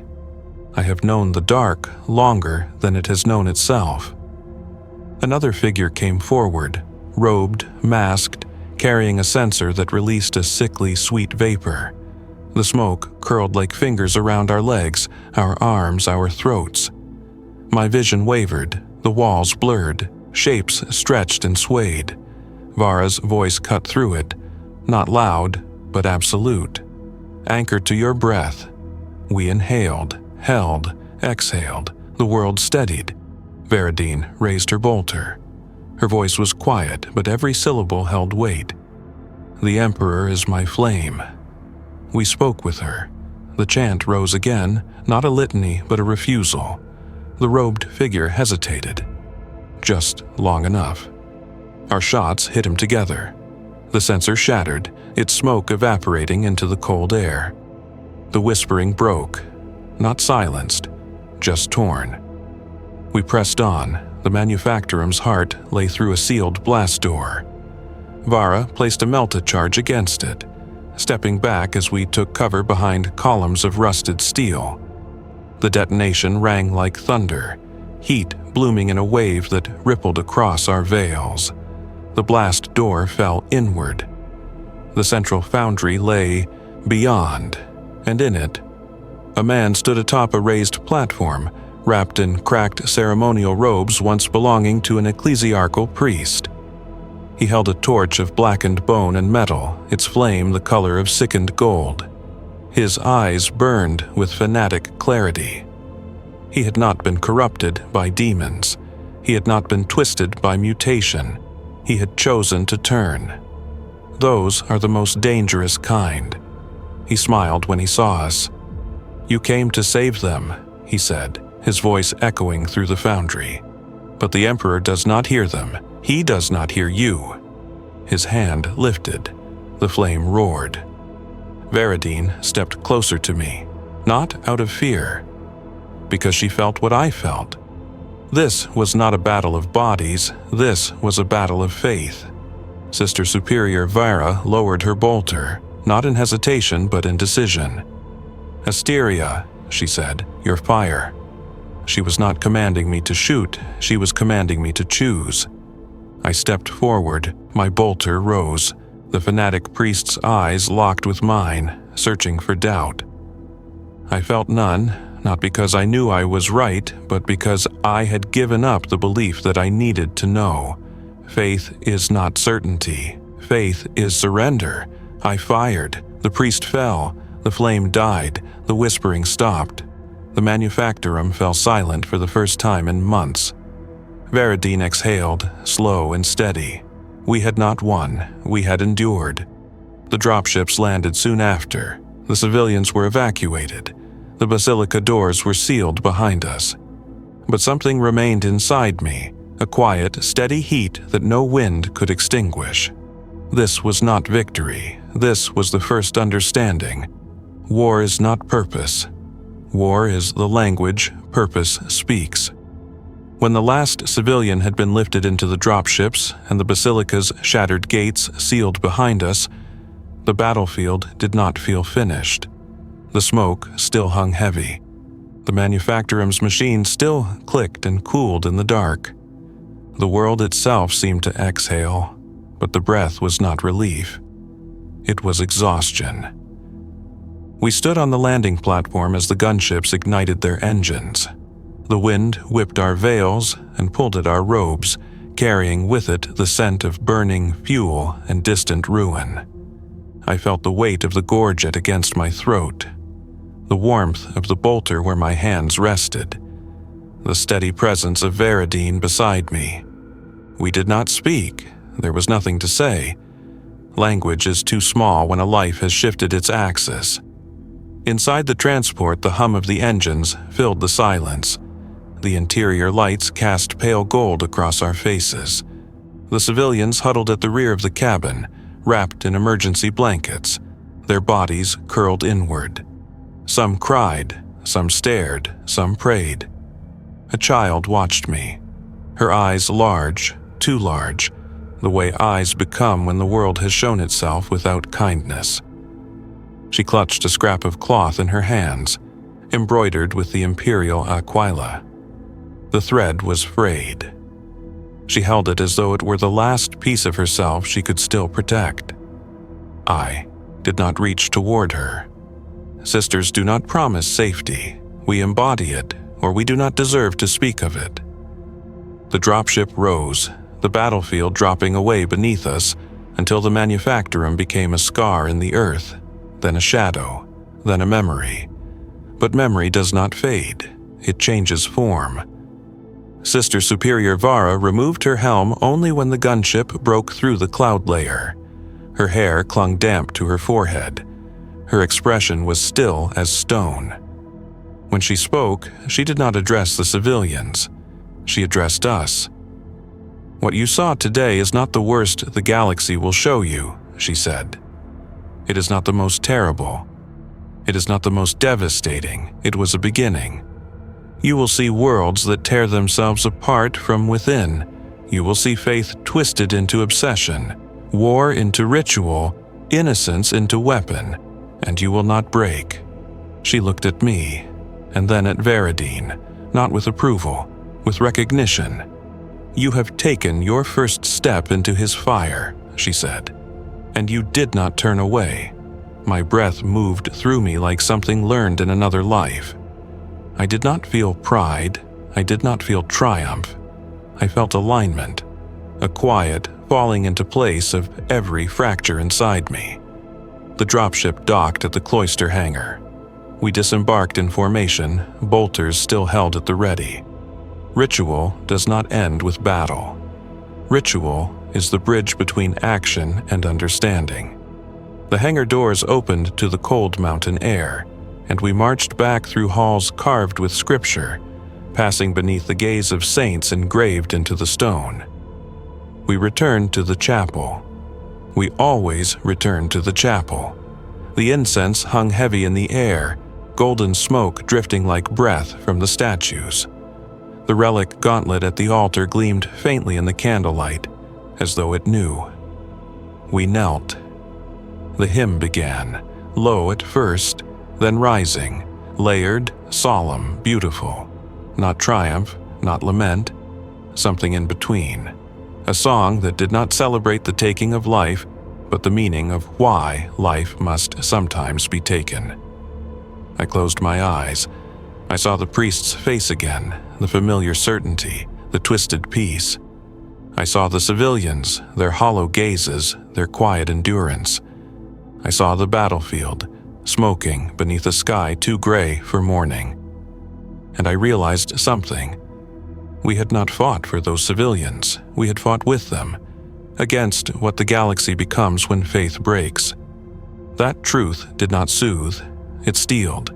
I have known the dark longer than it has known itself. Another figure came forward, robed, masked, carrying a censer that released a sickly, sweet vapor. The smoke curled like fingers around our legs, our arms, our throats. My vision wavered, the walls blurred, shapes stretched and swayed. Vara's voice cut through it, not loud, but absolute. Anchored to your breath. We inhaled, held, exhaled. The world steadied. Veradine raised her bolter. Her voice was quiet, but every syllable held weight. The Emperor is my flame. We spoke with her. The chant rose again, not a litany, but a refusal. The robed figure hesitated. Just long enough. Our shots hit him together. The censer shattered, its smoke evaporating into the cold air. The whispering broke, not silenced, just torn. We pressed on. The manufactorum's heart lay through a sealed blast door. Vara placed a melta charge against it, stepping back as we took cover behind columns of rusted steel. The detonation rang like thunder, heat blooming in a wave that rippled across our veils. The blast door fell inward. The central foundry lay beyond, and in it, a man stood atop a raised platform, wrapped in cracked ceremonial robes once belonging to an ecclesiarchal priest. He held a torch of blackened bone and metal, its flame the color of sickened gold. His eyes burned with fanatic clarity. He had not been corrupted by demons. He had not been twisted by mutation. He had chosen to turn. Those are the most dangerous kind. He smiled when he saw us. You came to save them, he said, his voice echoing through the foundry. But the Emperor does not hear them. He does not hear you. His hand lifted. The flame roared. Veradine stepped closer to me, not out of fear, because she felt what I felt. This was not a battle of bodies, this was a battle of faith. Sister Superior Vara lowered her bolter, not in hesitation but in decision. Asteria, she said, your fire. She was not commanding me to shoot, she was commanding me to choose. I stepped forward, my bolter rose. The fanatic priest's eyes locked with mine, searching for doubt. I felt none, not because I knew I was right, but because I had given up the belief that I needed to know. Faith is not certainty. Faith is surrender. I fired. The priest fell. The flame died. The whispering stopped. The manufactorum fell silent for the first time in months. Veradine exhaled, slow and steady. We had not won. We had endured. The dropships landed soon after. The civilians were evacuated. The basilica doors were sealed behind us. But something remained inside me, a quiet, steady heat that no wind could extinguish. This was not victory. This was the first understanding. war is not purpose. War is the language purpose speaks. When the last civilian had been lifted into the dropships and the basilica's shattered gates sealed behind us, the battlefield did not feel finished. The smoke still hung heavy. The manufactorum's machine still clicked and cooled in the dark. The world itself seemed to exhale, but the breath was not relief. It was exhaustion. We stood on the landing platform as the gunships ignited their engines. The wind whipped our veils and pulled at our robes, carrying with it the scent of burning fuel and distant ruin. I felt the weight of the gorget against my throat, the warmth of the bolter where my hands rested, the steady presence of Veradine beside me. We did not speak. There was nothing to say. Language is too small when a life has shifted its axis. Inside the transport, the hum of the engines filled the silence. The interior lights cast pale gold across our faces. The civilians huddled at the rear of the cabin, wrapped in emergency blankets, their bodies curled inward. Some cried, some stared, some prayed. A child watched me, her eyes large, too large, the way eyes become when the world has shown itself without kindness. She clutched a scrap of cloth in her hands, embroidered with the imperial aquila. The thread was frayed. She held it as though it were the last piece of herself she could still protect. I did not reach toward her. Sisters do not promise safety. We embody it, or we do not deserve to speak of it. The dropship rose, the battlefield dropping away beneath us until the manufactorum became a scar in the earth, then a shadow, then a memory. But memory does not fade. It changes form. Sister Superior Vara removed her helm only when the gunship broke through the cloud layer. Her hair clung damp to her forehead. Her expression was still as stone. When she spoke, she did not address the civilians. She addressed us. "What you saw today is not the worst the galaxy will show you," she said. "It is not the most terrible. It is not the most devastating. It was a beginning. You will see worlds that tear themselves apart from within. You will see faith twisted into obsession, war into ritual, innocence into weapon, and you will not break." She looked at me, and then at Veradine, not with approval, with recognition. "You have taken your first step into his fire," she said, "and you did not turn away." My breath moved through me like something learned in another life. I did not feel pride. I did not feel triumph. I felt alignment, a quiet falling into place of every fracture inside me. The dropship docked at the cloister hangar. We disembarked in formation, bolters still held at the ready. Ritual does not end with battle. Ritual is the bridge between action and understanding. The hangar doors opened to the cold mountain air, and we marched back through halls carved with scripture, passing beneath the gaze of saints engraved into the stone. We returned to the chapel. We always return to the chapel. The incense hung heavy in the air, golden smoke drifting like breath from the statues. The relic gauntlet at the altar gleamed faintly in the candlelight, as though it knew. We knelt. The hymn began, low at first, then rising, layered, solemn, beautiful. Not triumph, not lament, something in between. A song that did not celebrate the taking of life, but the meaning of why life must sometimes be taken. I closed my eyes. I saw the priest's face again, the familiar certainty, the twisted peace. I saw the civilians, their hollow gazes, their quiet endurance. I saw the battlefield, smoking beneath a sky too gray for morning. And I realized something. We had not fought for those civilians. We had fought with them, against what the galaxy becomes when faith breaks. That truth did not soothe. It steeled.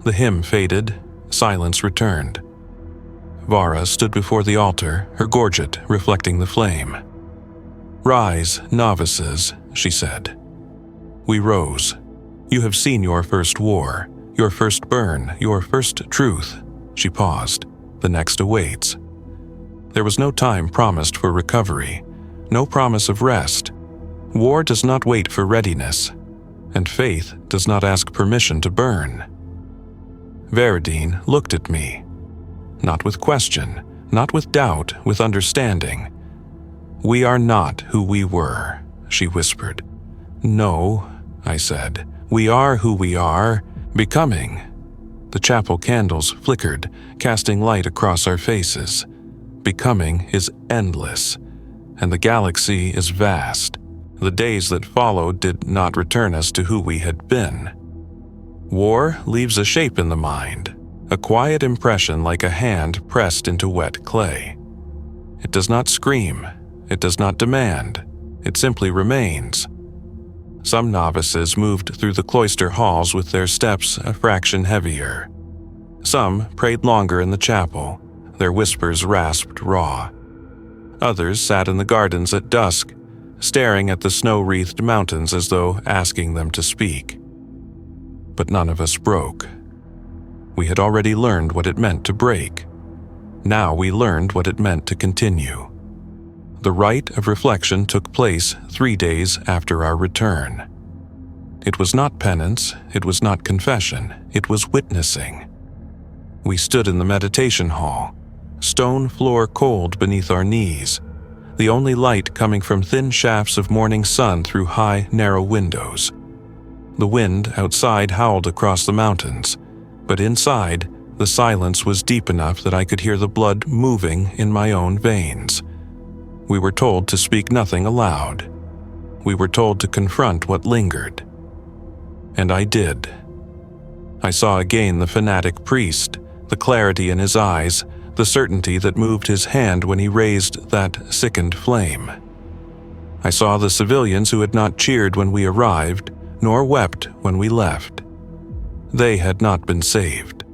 The hymn faded. Silence returned. Vara stood before the altar, her gorget reflecting the flame. "Rise, novices," she said. We rose. You have seen your first war, your first burn, your first truth." She paused. "The next awaits." There was no time promised for recovery, no promise of rest. War does not wait for readiness, and faith does not ask permission to burn. Veradine looked at me. Not with question, not with doubt, with understanding. "We are not who we were," she whispered. "No," I said. "We are who we are, becoming." The chapel candles flickered, casting light across our faces. Becoming is endless, and the galaxy is vast. The days that followed did not return us to who we had been. War leaves a shape in the mind, a quiet impression like a hand pressed into wet clay. It does not scream, it does not demand, it simply remains. Some novices moved through the cloister halls with their steps a fraction heavier. Some prayed longer in the chapel, their whispers rasped raw. Others sat in the gardens at dusk, staring at the snow-wreathed mountains as though asking them to speak. But none of us broke. We had already learned what it meant to break. Now we learned what it meant to continue. The rite of reflection took place 3 days after our return. It was not penance, it was not confession, it was witnessing. We stood in the meditation hall, stone floor cold beneath our knees, the only light coming from thin shafts of morning sun through high, narrow windows. The wind outside howled across the mountains, but inside, the silence was deep enough that I could hear the blood moving in my own veins. We were told to speak nothing aloud. We were told to confront what lingered. And I did. I saw again the fanatic priest, the clarity in his eyes, the certainty that moved his hand when he raised that sickened flame. I saw the civilians who had not cheered when we arrived, nor wept when we left. They had not been saved.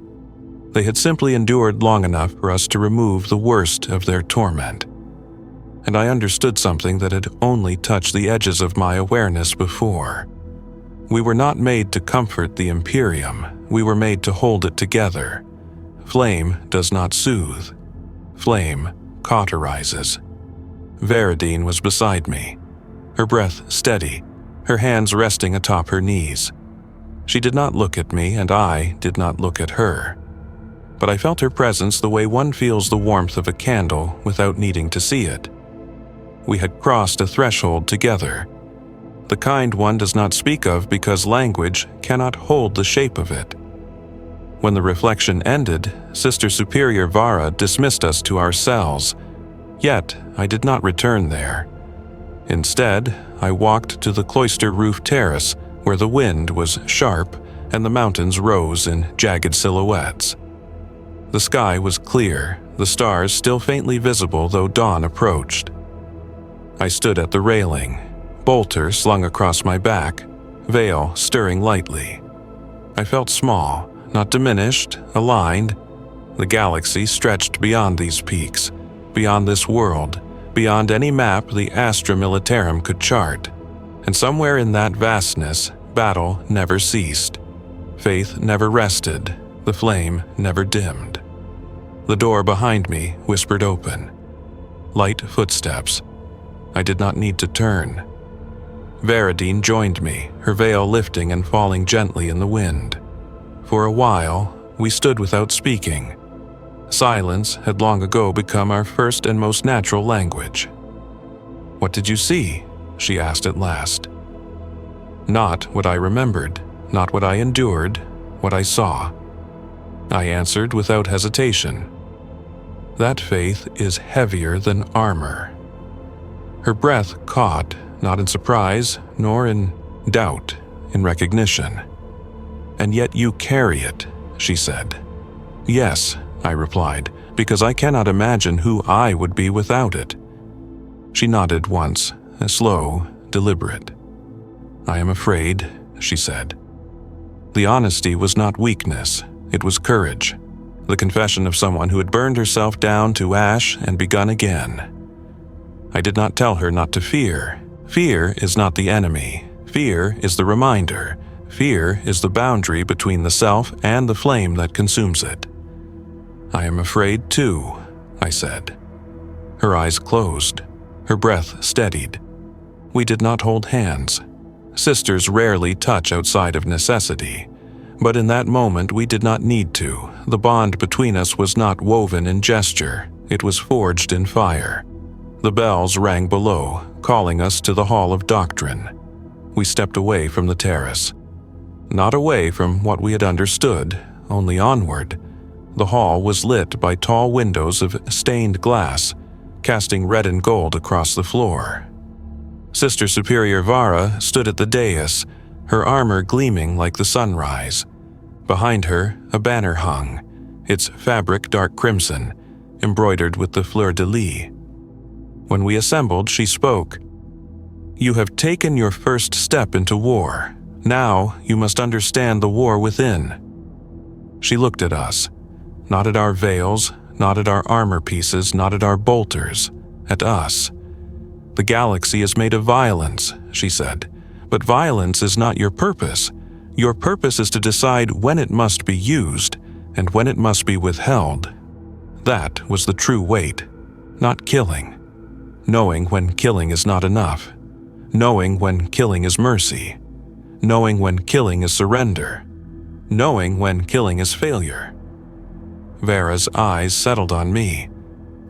They had simply endured long enough for us to remove the worst of their torment. And I understood something that had only touched the edges of my awareness before. We were not made to comfort the Imperium, we were made to hold it together. Flame does not soothe. Flame cauterizes. Veradine was beside me, her breath steady, her hands resting atop her knees. She did not look at me, and I did not look at her. But I felt her presence the way one feels the warmth of a candle without needing to see it. We had crossed a threshold together, the kind one does not speak of because language cannot hold the shape of it. When the reflection ended, Sister Superior Vara dismissed us to our cells, yet I did not return there. Instead, I walked to the cloister roof terrace where the wind was sharp and the mountains rose in jagged silhouettes. The sky was clear, the stars still faintly visible though dawn approached. I stood at the railing, bolter slung across my back, veil stirring lightly. I felt small, not diminished, aligned. The galaxy stretched beyond these peaks, beyond this world, beyond any map the Astra Militarum could chart. And somewhere in that vastness, battle never ceased. Faith never rested, the flame never dimmed. The door behind me whispered open. Light footsteps. I did not need to turn. Veradine joined me, her veil lifting and falling gently in the wind. For a while, we stood without speaking. Silence had long ago become our first and most natural language. "What did you see?" she asked at last. Not what I remembered, not what I endured, what I saw. I answered without hesitation. That faith is heavier than armor. Her breath caught, not in surprise, nor in doubt, in recognition. "And yet you carry it," she said. "Yes," I replied, "because I cannot imagine who I would be without it." She nodded once, slow, deliberate. "I am afraid," she said. The honesty was not weakness, it was courage, the confession of someone who had burned herself down to ash and begun again. I did not tell her not to fear. Fear is not the enemy. Fear is the reminder. Fear is the boundary between the self and the flame that consumes it. I am afraid too, I said. Her eyes closed. Her breath steadied. We did not hold hands. Sisters rarely touch outside of necessity. But in that moment we did not need to. The bond between us was not woven in gesture. It was forged in fire. The bells rang below, calling us to the Hall of Doctrine. We stepped away from the terrace. Not away from what we had understood, only onward. The hall was lit by tall windows of stained glass, casting red and gold across the floor. Sister Superior Vara stood at the dais, her armor gleaming like the sunrise. Behind her, a banner hung, its fabric dark crimson, embroidered with the fleur-de-lis. When we assembled, she spoke. "You have taken your first step into war. Now you must understand the war within." She looked at us, not at our veils, not at our armor pieces, not at our bolters, at us. "The galaxy is made of violence," she said, "but violence is not your purpose. Your purpose is to decide when it must be used and when it must be withheld." That was the true weight, not killing. Knowing when killing is not enough. Knowing when killing is mercy. Knowing when killing is surrender. Knowing when killing is failure. Vera's eyes settled on me.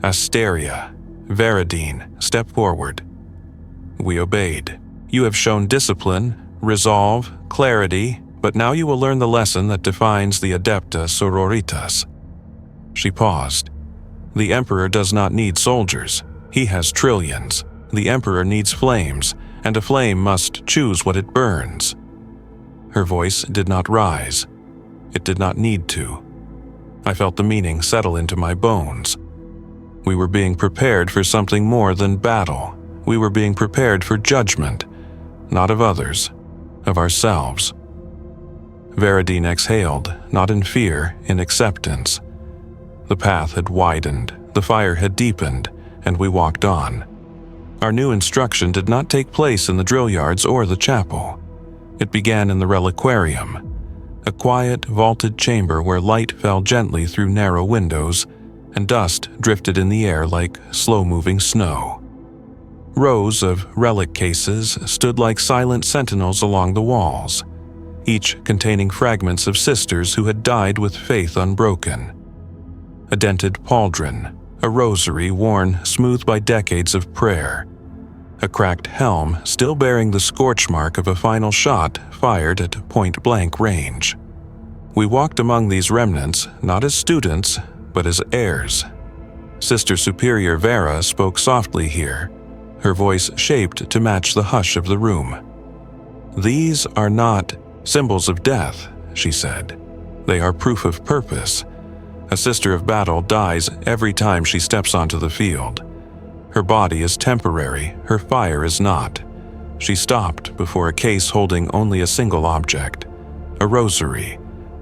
"Asteria, Veradine, step forward." We obeyed. "You have shown discipline, resolve, clarity, but now you will learn the lesson that defines the Adepta Sororitas." She paused. "The Emperor does not need soldiers. He has trillions. The Emperor needs flames, and a flame must choose what it burns." Her voice did not rise. It did not need to. I felt the meaning settle into my bones. We were being prepared for something more than battle. We were being prepared for judgment, not of others, of ourselves. Veradine exhaled, not in fear, in acceptance. The path had widened, the fire had deepened, and we walked on. Our new instruction did not take place in the drill yards or the chapel. It began in the reliquarium, a quiet, vaulted chamber where light fell gently through narrow windows and dust drifted in the air like slow-moving snow. Rows of relic cases stood like silent sentinels along the walls, each containing fragments of sisters who had died with faith unbroken. A dented pauldron, a rosary worn smooth by decades of prayer, a cracked helm still bearing the scorch mark of a final shot fired at point-blank range. We walked among these remnants not as students, but as heirs. Sister Superior Vera spoke softly here, her voice shaped to match the hush of the room. "These are not symbols of death," she said. "They are proof of purpose. A sister of battle dies every time she steps onto the field. Her body is temporary, her fire is not." She stopped before a case holding only a single object, a rosary.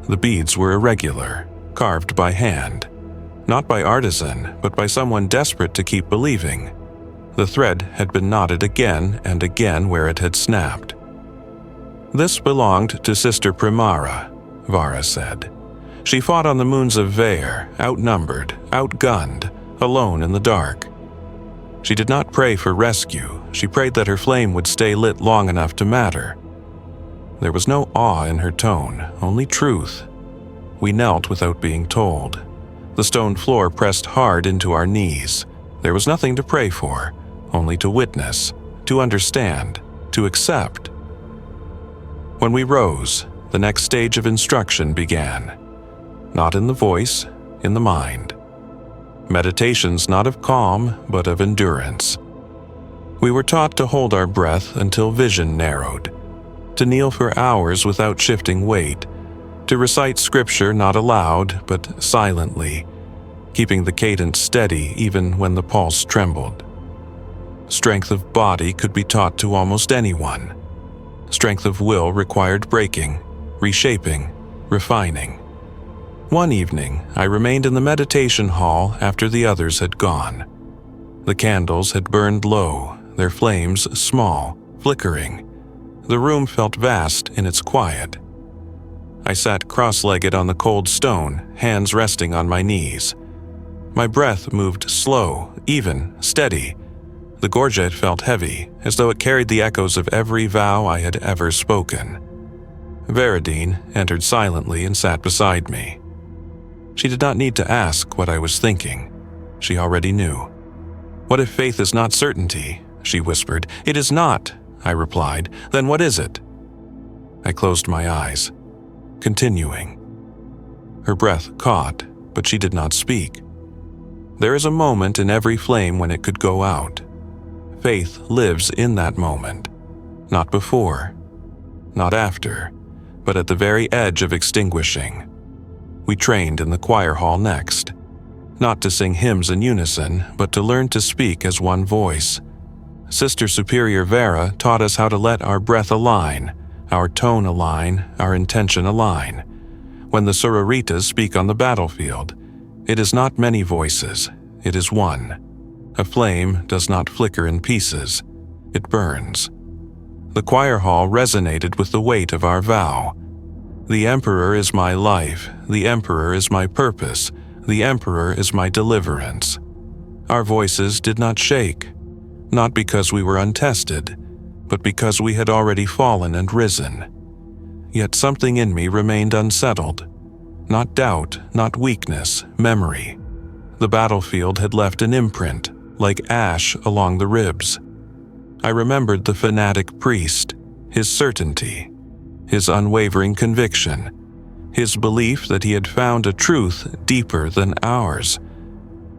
The beads were irregular, carved by hand. Not by artisan, but by someone desperate to keep believing. The thread had been knotted again and again where it had snapped. "This belonged to Sister Primara," Vara said. "She fought on the moons of Vaer, outnumbered, outgunned, alone in the dark. She did not pray for rescue. She prayed that her flame would stay lit long enough to matter." There was no awe in her tone, only truth. We knelt without being told. The stone floor pressed hard into our knees. There was nothing to pray for, only to witness, to understand, to accept. When we rose, the next stage of instruction began. Not in the voice, in the mind. Meditations not of calm, but of endurance. We were taught to hold our breath until vision narrowed, to kneel for hours without shifting weight, to recite scripture not aloud, but silently, keeping the cadence steady even when the pulse trembled. Strength of body could be taught to almost anyone. Strength of will required breaking, reshaping, refining. One evening, I remained in the meditation hall after the others had gone. The candles had burned low, their flames small, flickering. The room felt vast lost in its quiet. I sat cross-legged on the cold stone, hands resting on my knees. My breath moved slow, even, steady. The gorget felt heavy, as though it carried the echoes of every vow I had ever spoken. Veradine entered silently and sat beside me. She did not need to ask what I was thinking. She already knew. "What if faith is not certainty?" she whispered. "It is not," I replied. "Then what is it?" I closed my eyes, continuing. Her breath caught, but she did not speak. There is a moment in every flame when it could go out. Faith lives in that moment. Not before, not after, but at the very edge of extinguishing. We trained in the choir hall next. Not to sing hymns in unison, but to learn to speak as one voice. Sister Superior Vera taught us how to let our breath align, our tone align, our intention align. When the sororitas speak on the battlefield, it is not many voices, it is one. A flame does not flicker in pieces, it burns. The choir hall resonated with the weight of our vow. The Emperor is my life, the Emperor is my purpose, the Emperor is my deliverance. Our voices did not shake, not because we were untested, but because we had already fallen and risen. Yet something in me remained unsettled. Not doubt, not weakness, memory. The battlefield had left an imprint, like ash along the ribs. I remembered the fanatic priest, his certainty, his unwavering conviction, his belief that he had found a truth deeper than ours.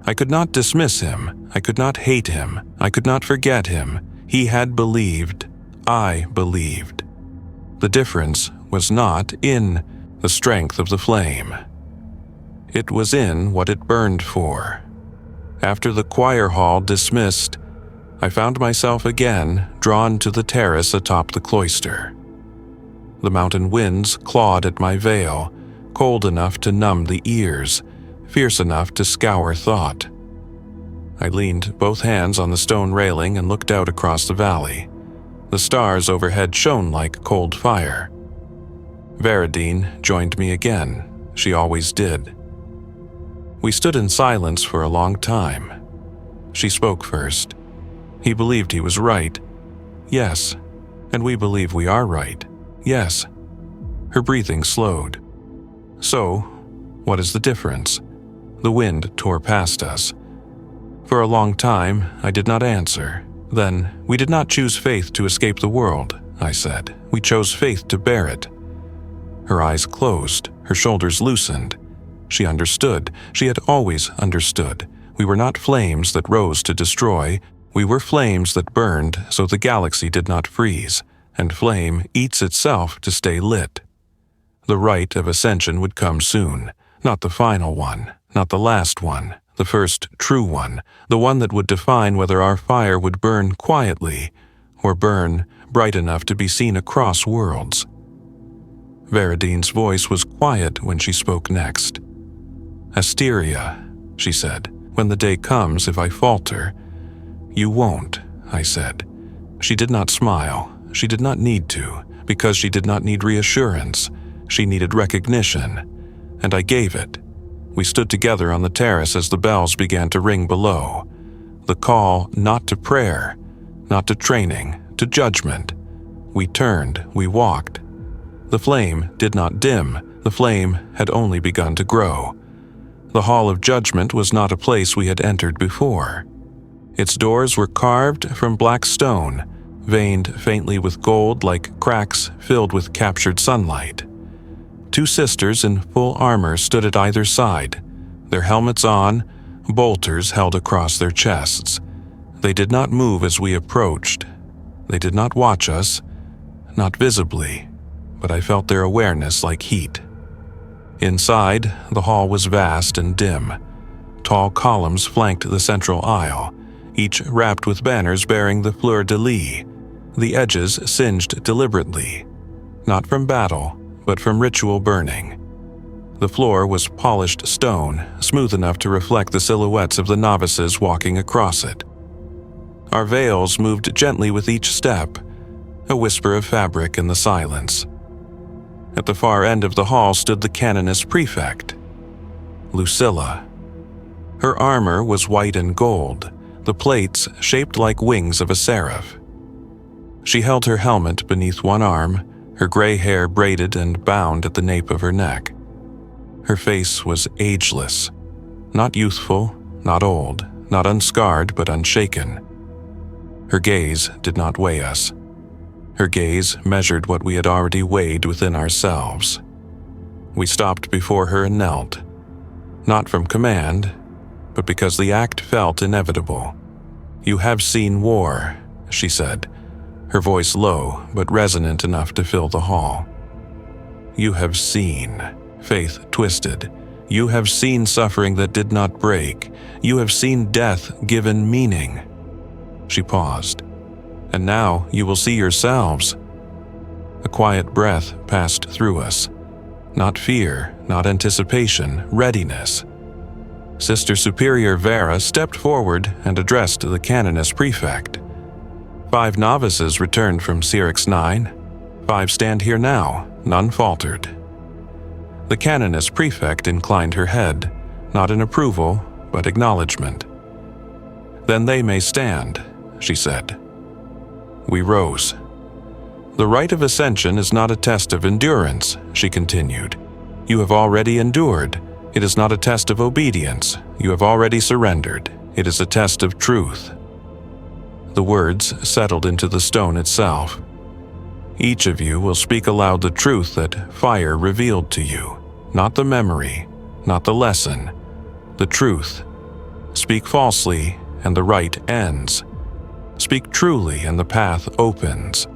I could not dismiss him, I could not hate him, I could not forget him. He had believed, I believed. The difference was not in the strength of the flame. It was in what it burned for. After the choir hall dismissed, I found myself again drawn to the terrace atop the cloister. The mountain winds clawed at my veil, cold enough to numb the ears, fierce enough to scour thought. I leaned both hands on the stone railing and looked out across the valley. The stars overhead shone like cold fire. Veradine joined me again. She always did. We stood in silence for a long time. She spoke first. He believed he was right. Yes. And we believe we are right. Yes. Her breathing slowed. So, what is the difference? The wind tore past us. For a long time, I did not answer. Then, we did not choose faith to escape the world, I said. We chose faith to bear it. Her eyes closed, her shoulders loosened. She understood. She had always understood. We were not flames that rose to destroy. We were flames that burned so the galaxy did not freeze, and flame eats itself to stay lit. The rite of ascension would come soon, not the final one, not the last one, the first true one, the one that would define whether our fire would burn quietly or burn bright enough to be seen across worlds. Veradine's voice was quiet when she spoke next. "Asteria," she said, "when the day comes, if I falter." "You won't," I said. She did not smile. She did not need to, because she did not need reassurance. She needed recognition, and I gave it. We stood together on the terrace as the bells began to ring below. The call not to prayer, not to training, to judgment. We turned, we walked. The flame did not dim. The flame had only begun to grow. The Hall of Judgment was not a place we had entered before. Its doors were carved from black stone, veined faintly with gold like cracks filled with captured sunlight. Two sisters in full armor stood at either side, their helmets on, bolters held across their chests. They did not move as we approached. They did not watch us, not visibly, but I felt their awareness like heat. Inside, the hall was vast and dim. Tall columns flanked the central aisle, each wrapped with banners bearing the fleur-de-lis, the edges singed deliberately, not from battle, but from ritual burning. The floor was polished stone, smooth enough to reflect the silhouettes of the novices walking across it. Our veils moved gently with each step, a whisper of fabric in the silence. At the far end of the hall stood the canoness prefect, Lucilla. Her armor was white and gold, the plates shaped like wings of a seraph. She held her helmet beneath one arm, her gray hair braided and bound at the nape of her neck. Her face was ageless, not youthful, not old, not unscarred but unshaken. Her gaze did not weigh us. Her gaze measured what we had already weighed within ourselves. We stopped before her and knelt, not from command, but because the act felt inevitable. "You have seen war," she said, her voice low but resonant enough to fill the hall. "You have seen," Faith twisted. "You have seen suffering that did not break. You have seen death given meaning." She paused. "And now you will see yourselves." A quiet breath passed through us. Not fear, not anticipation, readiness. Sister Superior Vera stepped forward and addressed the canoness prefect. 5 novices returned from Syrinx 9. 5 stand here now, none faltered. The canoness prefect inclined her head, not in approval, but acknowledgement. "Then they may stand," she said. We rose. "The rite of ascension is not a test of endurance," she continued. "You have already endured. It is not a test of obedience. You have already surrendered. It is a test of truth." The words settled into the stone itself. "Each of you will speak aloud the truth that fire revealed to you, not the memory, not the lesson, the truth. Speak falsely, and the rite ends. Speak truly, and the path opens."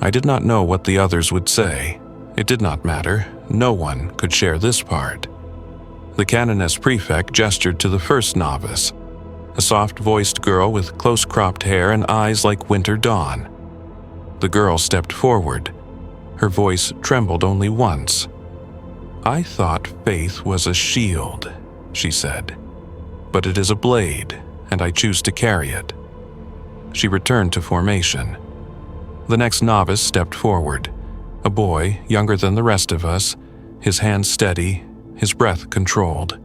I did not know what the others would say. It did not matter. No one could share this part. The canoness prefect gestured to the first novice, a soft-voiced girl with close-cropped hair and eyes like winter dawn. The girl stepped forward. Her voice trembled only once. "I thought faith was a shield," she said. "But it is a blade, and I choose to carry it." She returned to formation. The next novice stepped forward, a boy younger than the rest of us, his hands steady, his breath controlled.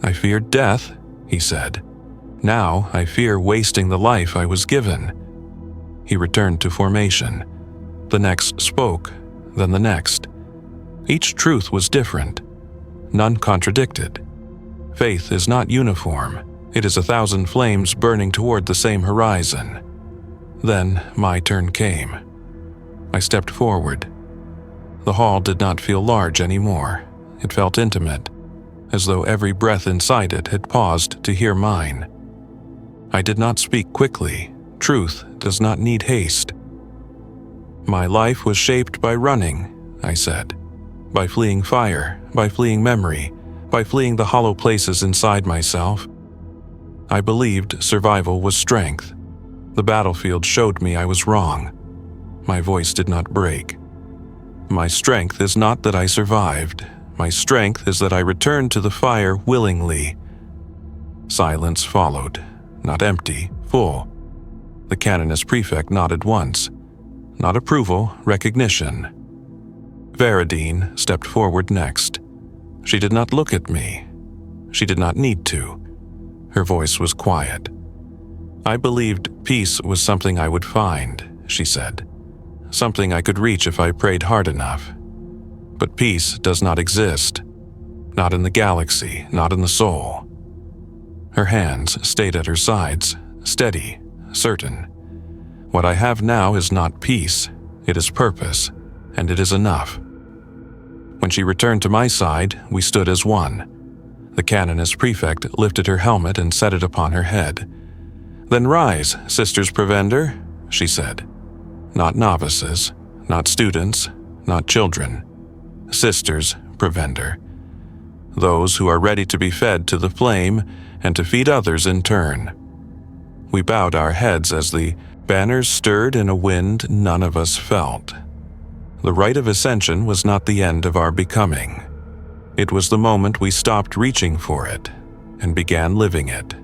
"I feared death," he said. "Now I fear wasting the life I was given." He returned to formation. The next spoke, then the next. Each truth was different. None contradicted. Faith is not uniform. It is 1,000 flames burning toward the same horizon. Then my turn came. I stepped forward. The hall did not feel large anymore. It felt intimate, as though every breath inside it had paused to hear mine. I did not speak quickly. Truth does not need haste. "My life was shaped by running," I said. "By fleeing fire, by fleeing memory, by fleeing the hollow places inside myself. I believed survival was strength. The battlefield showed me I was wrong." My voice did not break. "My strength is not that I survived. My strength is that I returned to the fire willingly." Silence followed, not empty, full. The canoness prefect nodded once. Not approval, recognition. Veradine stepped forward next. She did not look at me. She did not need to. Her voice was quiet. "I believed peace was something I would find," she said. "Something I could reach if I prayed hard enough. But peace does not exist. Not in the galaxy, not in the soul." Her hands stayed at her sides, steady, certain. "What I have now is not peace. It is purpose, and it is enough." When she returned to my side, we stood as one. The canoness prefect lifted her helmet and set it upon her head. "Then rise, Sisters Provender," she said. "Not novices, not students, not children. Sisters Provender. Those who are ready to be fed to the flame and to feed others in turn." We bowed our heads as the banners stirred in a wind none of us felt. The rite of ascension was not the end of our becoming. It was the moment we stopped reaching for it and began living it.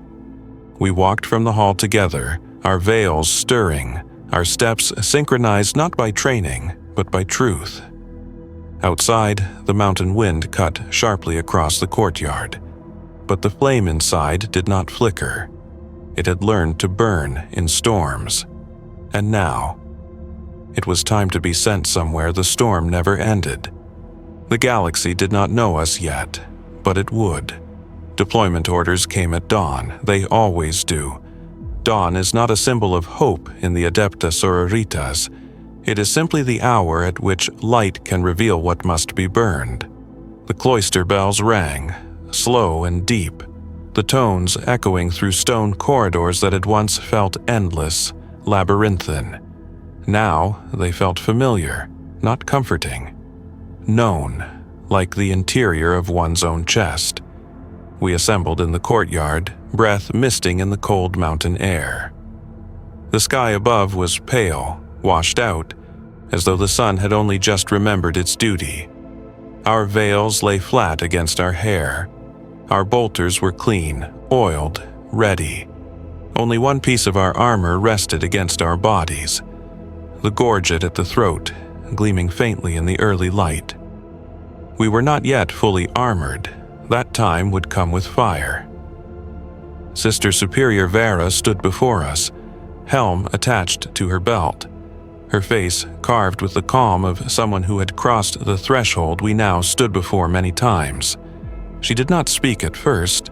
We walked from the hall together, our veils stirring, our steps synchronized not by training, but by truth. Outside, the mountain wind cut sharply across the courtyard, but the flame inside did not flicker. It had learned to burn in storms. And now, it was time to be sent somewhere the storm never ended. The galaxy did not know us yet, but it would. Deployment orders came at dawn. They always do. Dawn is not a symbol of hope in the Adepta Sororitas. It is simply the hour at which light can reveal what must be burned. The cloister bells rang, slow and deep, the tones echoing through stone corridors that had once felt endless, labyrinthine. Now they felt familiar, not comforting. Known, like the interior of one's own chest. We assembled in the courtyard, breath misting in the cold mountain air. The sky above was pale, washed out, as though the sun had only just remembered its duty. Our veils lay flat against our hair. Our bolters were clean, oiled, ready. Only one piece of our armor rested against our bodies, the gorget at the throat, gleaming faintly in the early light. We were not yet fully armored. That time would come with fire. Sister Superior Vera stood before us, helm attached to her belt, her face carved with the calm of someone who had crossed the threshold we now stood before many times. She did not speak at first.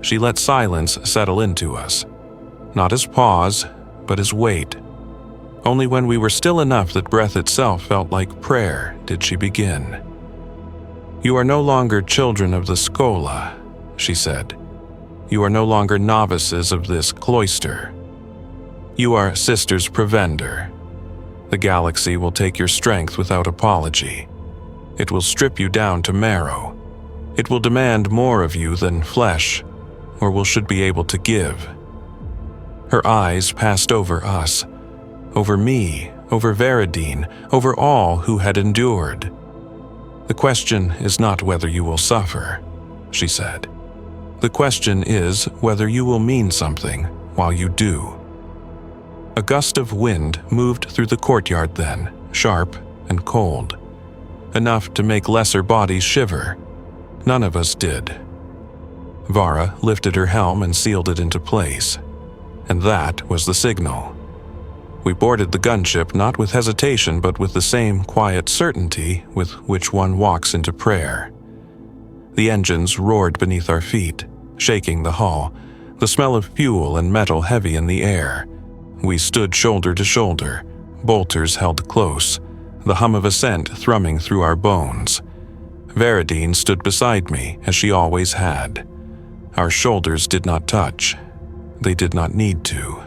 She let silence settle into us, not as pause, but as wait. Only when we were still enough that breath itself felt like prayer did she begin. "You are no longer children of the Schola," she said. "You are no longer novices of this cloister. You are Sisters Provender. The galaxy will take your strength without apology. It will strip you down to marrow. It will demand more of you than flesh, or should be able to give." Her eyes passed over us, over me, over Veridine, over all who had endured. "The question is not whether you will suffer," she said. "The question is whether you will mean something while you do." A gust of wind moved through the courtyard then, sharp and cold, enough to make lesser bodies shiver. None of us did. Vara lifted her helm and sealed it into place, and that was the signal. We boarded the gunship not with hesitation but with the same quiet certainty with which one walks into prayer. The engines roared beneath our feet, shaking the hull, the smell of fuel and metal heavy in the air. We stood shoulder to shoulder, bolters held close, the hum of ascent thrumming through our bones. Veridine stood beside me, as she always had. Our shoulders did not touch. They did not need to.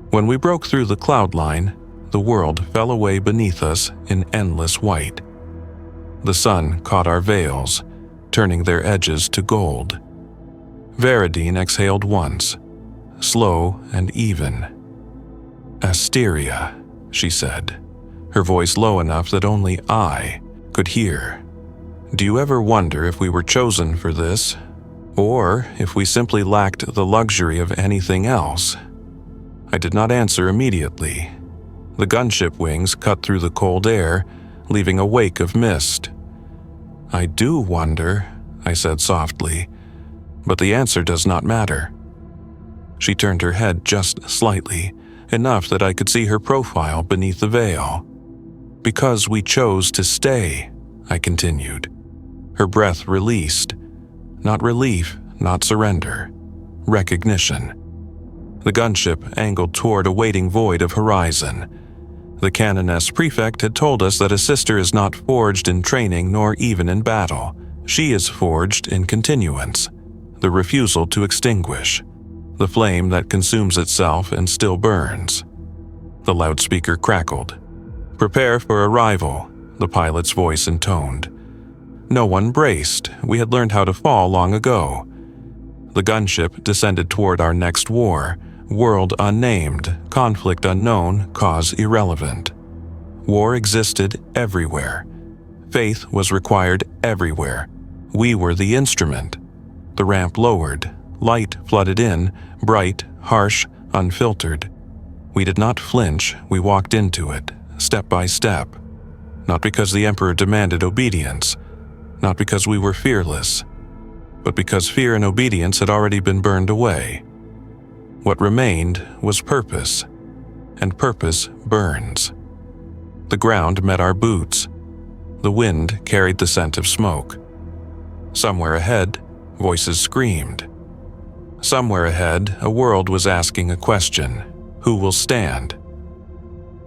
When we broke through the cloud line, the world fell away beneath us in endless white. The sun caught our veils, turning their edges to gold. Veridine exhaled once, slow and even. "Asteria," she said, her voice low enough that only I could hear. "Do you ever wonder if we were chosen for this, or if we simply lacked the luxury of anything else?" I did not answer immediately. The gunship wings cut through the cold air, leaving a wake of mist. "I do wonder," I said softly, "but the answer does not matter." She turned her head just slightly, enough that I could see her profile beneath the veil. "Because we chose to stay," I continued. Her breath released. Not relief, not surrender. Recognition. The gunship angled toward a waiting void of horizon. The Canoness Prefect had told us that a sister is not forged in training nor even in battle. She is forged in continuance, the refusal to extinguish, the flame that consumes itself and still burns. The loudspeaker crackled. "Prepare for arrival," the pilot's voice intoned. No one braced. We had learned how to fall long ago. The gunship descended toward our next war, world unnamed, conflict unknown, cause irrelevant. War existed everywhere. Faith was required everywhere. We were the instrument. The ramp lowered. Light flooded in, bright, harsh, unfiltered. We did not flinch. We walked into it, step by step. Not because the Emperor demanded obedience, not because we were fearless, but because fear and obedience had already been burned away. What remained was purpose, and purpose burns. The ground met our boots. The wind carried the scent of smoke. Somewhere ahead, voices screamed. Somewhere ahead, a world was asking a question: who will stand?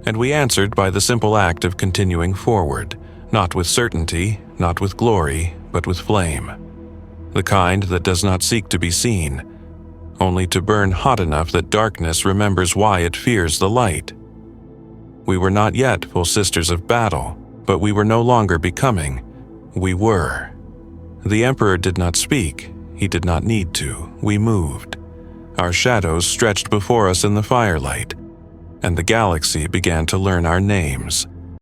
And we answered by the simple act of continuing forward, not with certainty, not with glory, but with flame. The kind that does not seek to be seen, only to burn hot enough that darkness remembers why it fears the light. We were not yet full sisters of battle, but we were no longer becoming. We were. The Emperor did not speak. He did not need to. We moved. Our shadows stretched before us in the firelight, and the galaxy began to learn our names.